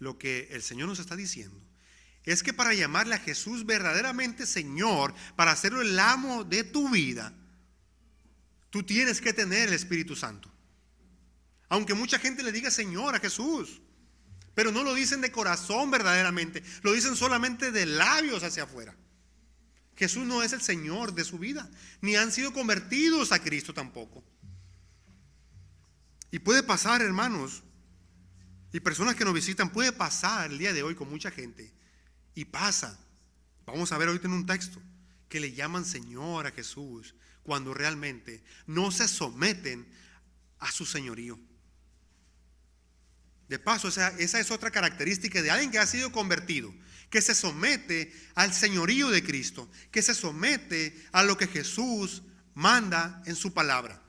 A: Lo que el Señor nos está diciendo es que para llamarle a Jesús verdaderamente Señor, para hacerlo el amo de tu vida, tú tienes que tener el Espíritu Santo. Aunque mucha gente le diga Señor a Jesús, pero no lo dicen de corazón verdaderamente, lo dicen solamente de labios hacia afuera. Jesús no es el Señor de su vida, ni han sido convertidos a Cristo tampoco. Y puede pasar, hermanos, y personas que nos visitan, puede pasar el día de hoy con mucha gente, y pasa, vamos a ver ahorita en un texto, que le llaman Señor a Jesús, cuando realmente no se someten a su señorío. De paso, esa es otra característica de alguien que ha sido convertido, que se somete al señorío de Cristo, que se somete a lo que Jesús manda en su palabra.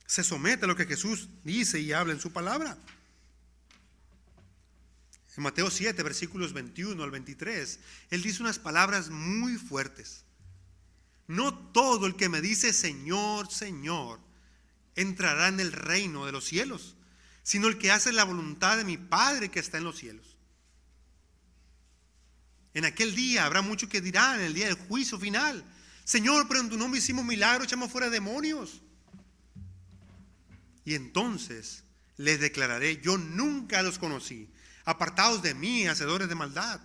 A: Se somete a lo que Jesús dice y habla en su palabra. En Mateo 7, versículos 21 al 23, Él dice unas palabras muy fuertes. No todo el que me dice Señor, Señor, entrará en el reino de los cielos, sino el que hace la voluntad de mi Padre que está en los cielos. En aquel día habrá muchos que dirán, en el día del juicio final: Señor, pero en tu nombre hicimos milagros, echamos fuera demonios. Y entonces les declararé: yo nunca los conocí. Apartados de mí, hacedores de maldad.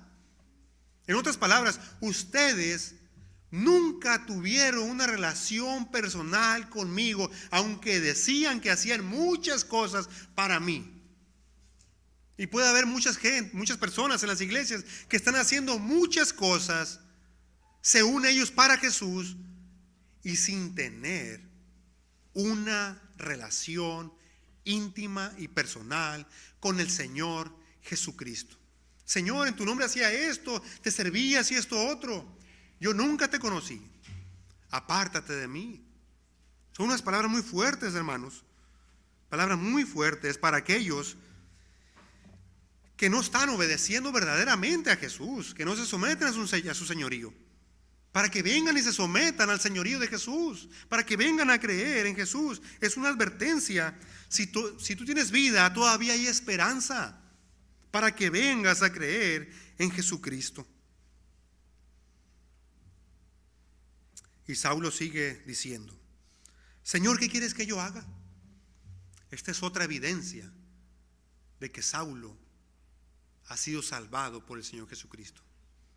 A: En otras palabras, ustedes nunca tuvieron una relación personal conmigo, aunque decían que hacían muchas cosas para mí. Y puede haber muchas personas en las iglesias que están haciendo muchas cosas, según ellos, para Jesús, y sin tener una relación íntima y personal con el Señor Jesucristo. Señor, en tu nombre hacía esto, te servía, hacía esto otro. Yo nunca te conocí. Apártate de mí. Son unas palabras muy fuertes, hermanos. Palabras muy fuertes para aquellos que no están obedeciendo verdaderamente a Jesús, que no se someten a su señorío. Para que vengan y se sometan al señorío de Jesús, para que vengan a creer en Jesús. Es una advertencia. Si tú tienes vida, todavía hay esperanza para que vengas a creer en Jesucristo. Y Saulo sigue diciendo: Señor, ¿qué quieres que yo haga? Esta es otra evidencia de que Saulo ha sido salvado por el Señor Jesucristo.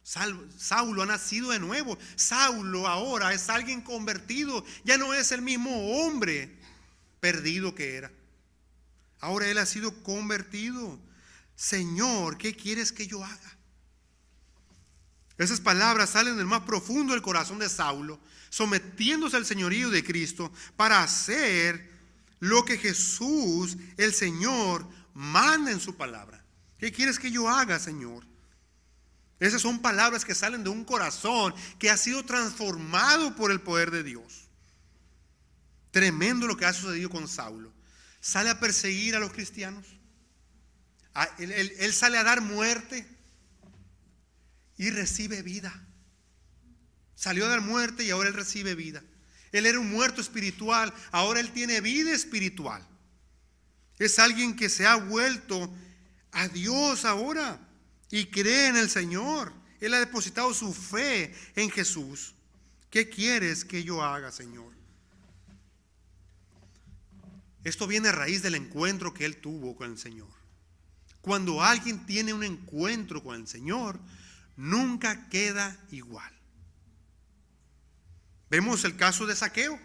A: Saulo ha nacido de nuevo. Saulo ahora es alguien convertido. Ya no es el mismo hombre perdido que era. Ahora él ha sido convertido. Señor, ¿qué quieres que yo haga? Esas palabras salen del más profundo del corazón de Saulo, sometiéndose al señorío de Cristo para hacer lo que Jesús, el Señor, manda en su palabra. ¿Qué quieres que yo haga, Señor? Esas son palabras que salen de un corazón que ha sido transformado por el poder de Dios. Tremendo lo que ha sucedido con Saulo. Sale a perseguir a los cristianos. Él sale a dar muerte y recibe vida. Salió a dar muerte y ahora él recibe vida. Él era un muerto espiritual, ahora él tiene vida espiritual. Es alguien que se ha vuelto a Dios ahora y cree en el Señor. Él ha depositado su fe en Jesús. ¿Qué quieres que yo haga, Señor? Esto viene a raíz del encuentro que él tuvo con el Señor. Cuando alguien tiene un encuentro con el Señor, nunca queda igual. Vemos el caso de Zaqueo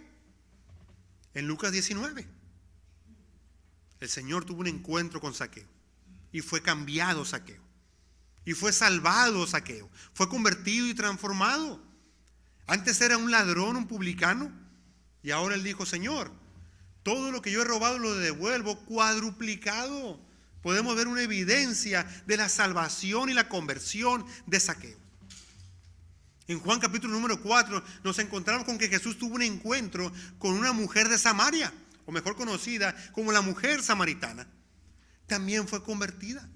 A: en Lucas 19. El Señor tuvo un encuentro con Zaqueo y fue cambiado Zaqueo. Y fue salvado Zaqueo. Fue convertido y transformado. Antes era un ladrón, un publicano, y ahora él dijo: Señor, todo lo que yo he robado lo devuelvo cuadruplicado. Podemos ver una evidencia de la salvación y la conversión de Zaqueo. En Juan capítulo número 4 nos encontramos con que Jesús tuvo un encuentro con una mujer de Samaria, o mejor conocida como la mujer samaritana. También fue convertida.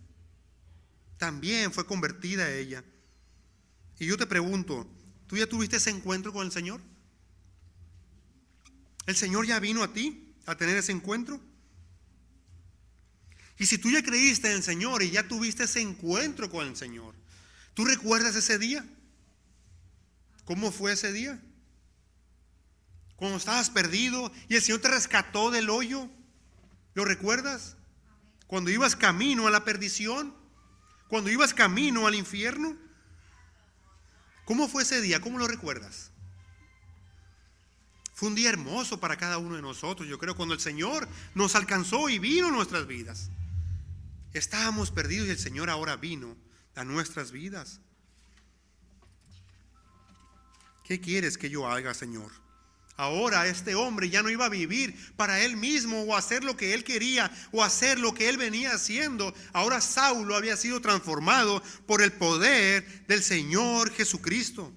A: También fue convertida ella. Y yo te pregunto, ¿tú ya tuviste ese encuentro con el Señor? ¿El Señor ya vino a ti a tener ese encuentro? Y si tú ya creíste en el Señor y ya tuviste ese encuentro con el Señor, ¿tú recuerdas ese día? ¿Cómo fue ese día? Cuando estabas perdido y el Señor te rescató del hoyo, ¿lo recuerdas? Cuando ibas camino a la perdición, cuando ibas camino al infierno. ¿Cómo fue ese día? ¿Cómo lo recuerdas? Fue un día hermoso para cada uno de nosotros, yo creo, cuando el Señor nos alcanzó y vino a nuestras vidas. Estábamos perdidos y el Señor ahora vino a nuestras vidas. ¿Qué quieres que yo haga, Señor? Ahora este hombre ya no iba a vivir para él mismo o hacer lo que él quería o hacer lo que él venía haciendo. Ahora Saulo había sido transformado por el poder del Señor Jesucristo.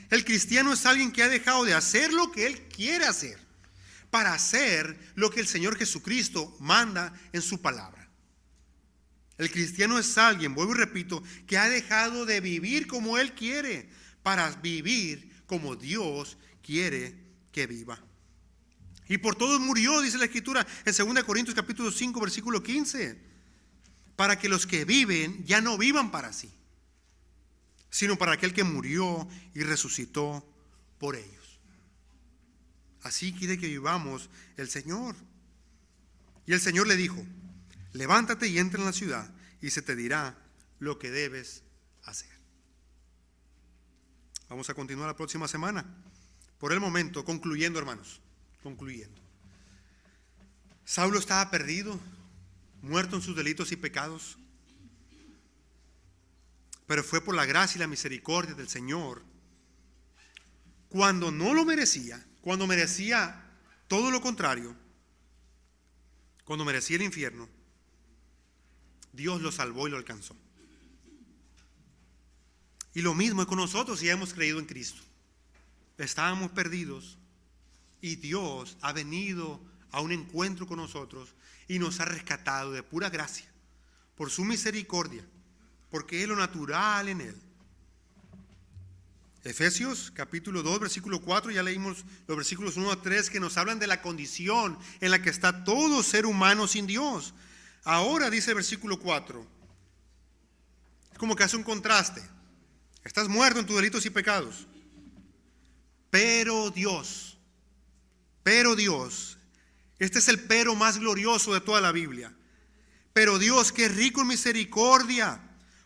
A: El cristiano es alguien que ha dejado de hacer lo que él quiere hacer para hacer lo que el Señor Jesucristo manda en su palabra. El cristiano es alguien, vuelvo y repito, que ha dejado de vivir como él quiere para vivir como Dios quiere que viva. Y por todos murió, dice la Escritura en 2 Corintios capítulo 5, versículo 15, para que los que viven ya no vivan para sí, sino para aquel que murió y resucitó por ellos. Así quiere que vivamos el Señor. Y el Señor le dijo: levántate y entra en la ciudad, y se te dirá lo que debes hacer. Vamos a continuar la próxima semana. Por el momento, concluyendo, hermanos, concluyendo. Saulo estaba perdido, muerto en sus delitos y pecados, pero fue por la gracia y la misericordia del Señor. Cuando no lo merecía, cuando merecía todo lo contrario, cuando merecía el infierno, Dios lo salvó y lo alcanzó. Y lo mismo es con nosotros si hemos creído en Cristo. Estábamos perdidos y Dios ha venido a un encuentro con nosotros y nos ha rescatado de pura gracia, por su misericordia, porque es lo natural en Él. Efesios capítulo 2, versículo 4, ya leímos los versículos 1 a 3 que nos hablan de la condición en la que está todo ser humano sin Dios. Ahora dice el versículo 4, es como que hace un contraste. Estás muerto en tus delitos y pecados. Pero Dios, este es el pero más glorioso de toda la Biblia. Pero Dios, que es rico en misericordia,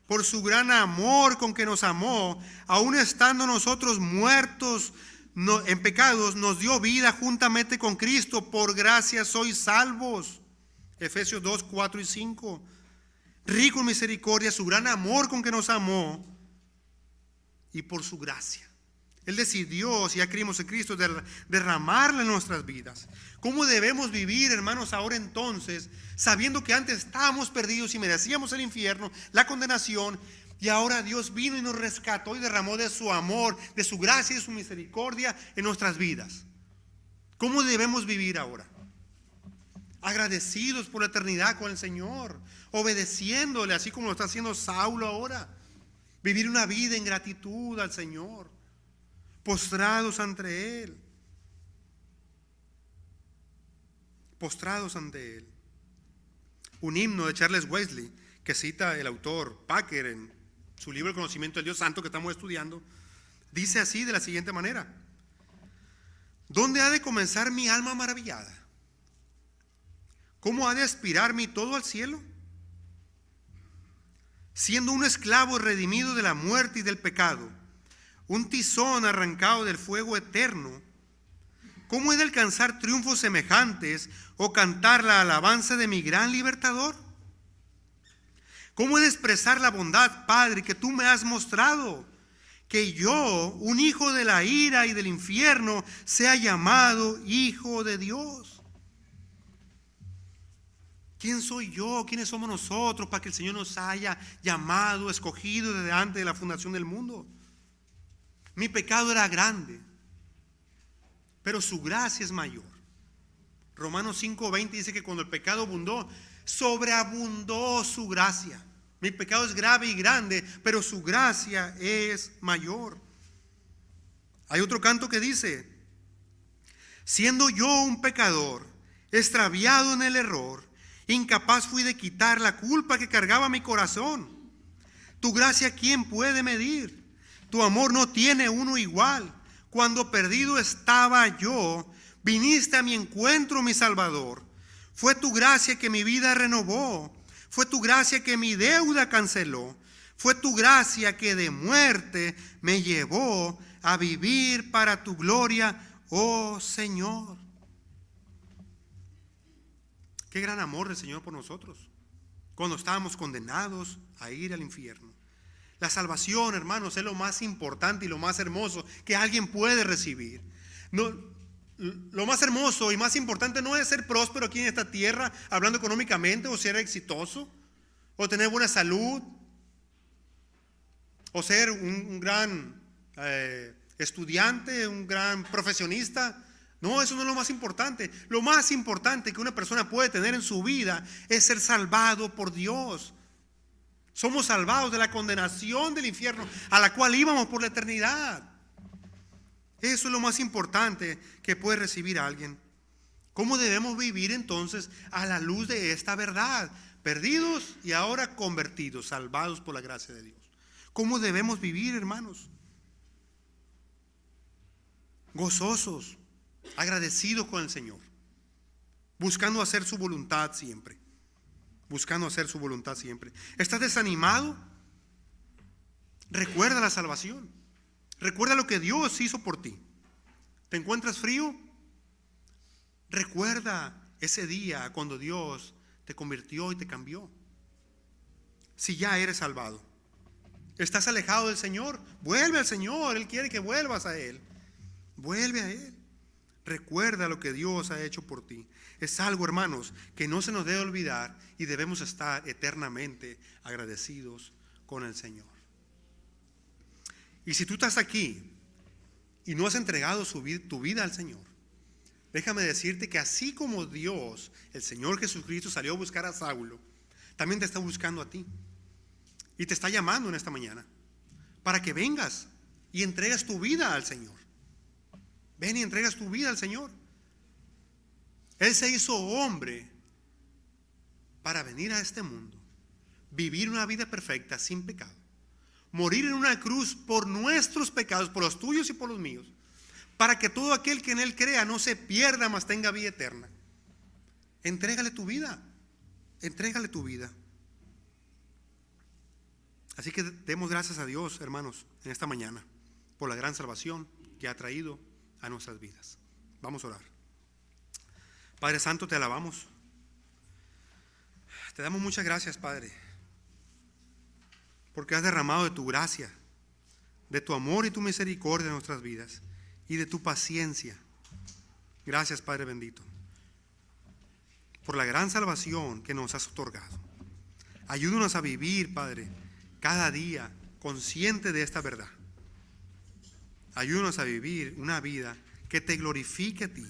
A: por su gran amor con que nos amó, aun estando nosotros muertos en pecados, nos dio vida juntamente con Cristo. Por gracia sois salvos. Efesios 2, 4 y 5. Rico en misericordia, su gran amor con que nos amó, y por su gracia. Él decidió, si ya creímos en Cristo, derramarla en nuestras vidas. ¿Cómo debemos vivir, hermanos, ahora entonces, sabiendo que antes estábamos perdidos y merecíamos el infierno, la condenación, y ahora Dios vino y nos rescató y derramó de su amor, de su gracia y de su misericordia en nuestras vidas? ¿Cómo debemos vivir ahora? Agradecidos por la eternidad con el Señor, obedeciéndole, así como lo está haciendo Saulo ahora. Vivir una vida en gratitud al Señor, postrados ante Él. Postrados ante Él. Un himno de Charles Wesley que cita el autor Packer en su libro El conocimiento del Dios Santo que estamos estudiando, dice así de la siguiente manera: ¿dónde ha de comenzar mi alma maravillada? ¿Cómo ha de aspirar mi todo al cielo? Siendo un esclavo redimido de la muerte y del pecado, un tizón arrancado del fuego eterno, ¿cómo he de alcanzar triunfos semejantes o cantar la alabanza de mi gran libertador? ¿Cómo he de expresar la bondad, Padre, que tú me has mostrado? Que yo, un hijo de la ira y del infierno, sea llamado hijo de Dios. ¿Quién soy yo? ¿Quiénes somos nosotros para que el Señor nos haya llamado, escogido desde antes de la fundación del mundo? Mi pecado era grande, pero su gracia es mayor. Romanos 5:20 dice que cuando el pecado abundó, sobreabundó su gracia. Mi pecado es grave y grande, pero su gracia es mayor. Hay otro canto que dice: siendo yo un pecador, extraviado en el error, incapaz fui de quitar la culpa que cargaba mi corazón. Tu gracia, ¿quién puede medir? Tu amor no tiene uno igual. Cuando perdido estaba yo, viniste a mi encuentro, mi Salvador. Fue tu gracia que mi vida renovó. Fue tu gracia que mi deuda canceló. Fue tu gracia que de muerte me llevó a vivir para tu gloria, oh Señor. Qué gran amor del Señor por nosotros, cuando estábamos condenados a ir al infierno. La salvación, hermanos, es lo más importante y lo más hermoso que alguien puede recibir. No, lo más hermoso y más importante no es ser próspero aquí en esta tierra, hablando económicamente, o ser exitoso, o tener buena salud, o ser un gran estudiante, un gran profesionista. No, eso no es lo más importante. Lo más importante que una persona puede tener en su vida es ser salvado por Dios. Somos salvados de la condenación del infierno a la cual íbamos por la eternidad. Eso es lo más importante que puede recibir alguien. ¿Cómo debemos vivir entonces a la luz de esta verdad? Perdidos y ahora convertidos, salvados por la gracia de Dios. ¿Cómo debemos vivir, hermanos? Gozosos, agradecidos con el Señor, buscando hacer su voluntad siempre. Buscando hacer su voluntad siempre. ¿Estás desanimado? Recuerda la salvación. Recuerda lo que Dios hizo por ti. ¿Te encuentras frío? Recuerda ese día cuando Dios te convirtió y te cambió. Si ya eres salvado. ¿Estás alejado del Señor? Vuelve al Señor. Él quiere que vuelvas a Él. Vuelve a Él. Recuerda lo que Dios ha hecho por ti. Es algo, hermanos, que no se nos debe olvidar y debemos estar eternamente agradecidos con el Señor. Y si tú estás aquí y no has entregado tu vida al Señor, déjame decirte que así como Dios, el Señor Jesucristo, salió a buscar a Saulo, también te está buscando a ti. Y te está llamando en esta mañana para que vengas y entregues tu vida al Señor. Ven y entregas tu vida al Señor. Él se hizo hombre para venir a este mundo, vivir una vida perfecta sin pecado, morir en una cruz por nuestros pecados, por los tuyos y por los míos, para que todo aquel que en Él crea no se pierda, mas tenga vida eterna. Entrégale tu vida. Entrégale tu vida. Así que demos gracias a Dios, hermanos, en esta mañana, por la gran salvación que ha traído a nuestras vidas. Vamos a orar. Padre Santo, te alabamos. Te damos muchas gracias, Padre, porque has derramado de tu gracia, de tu amor y tu misericordia en nuestras vidas y de tu paciencia. Gracias, Padre bendito, por la gran salvación que nos has otorgado. Ayúdanos a vivir, Padre, cada día consciente de esta verdad. Ayúdanos a vivir una vida que te glorifique a ti.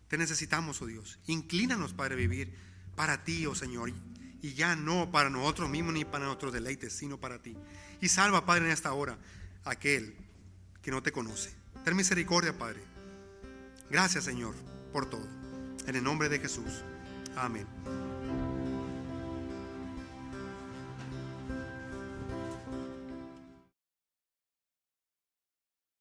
A: Te necesitamos, oh Dios. Inclínanos, Padre, a vivir para ti, oh Señor. Y ya no para nosotros mismos ni para nuestros deleites, sino para ti. Y salva, Padre, en esta hora a aquel que no te conoce. Ten misericordia, Padre. Gracias, Señor, por todo. En el nombre de Jesús. Amén.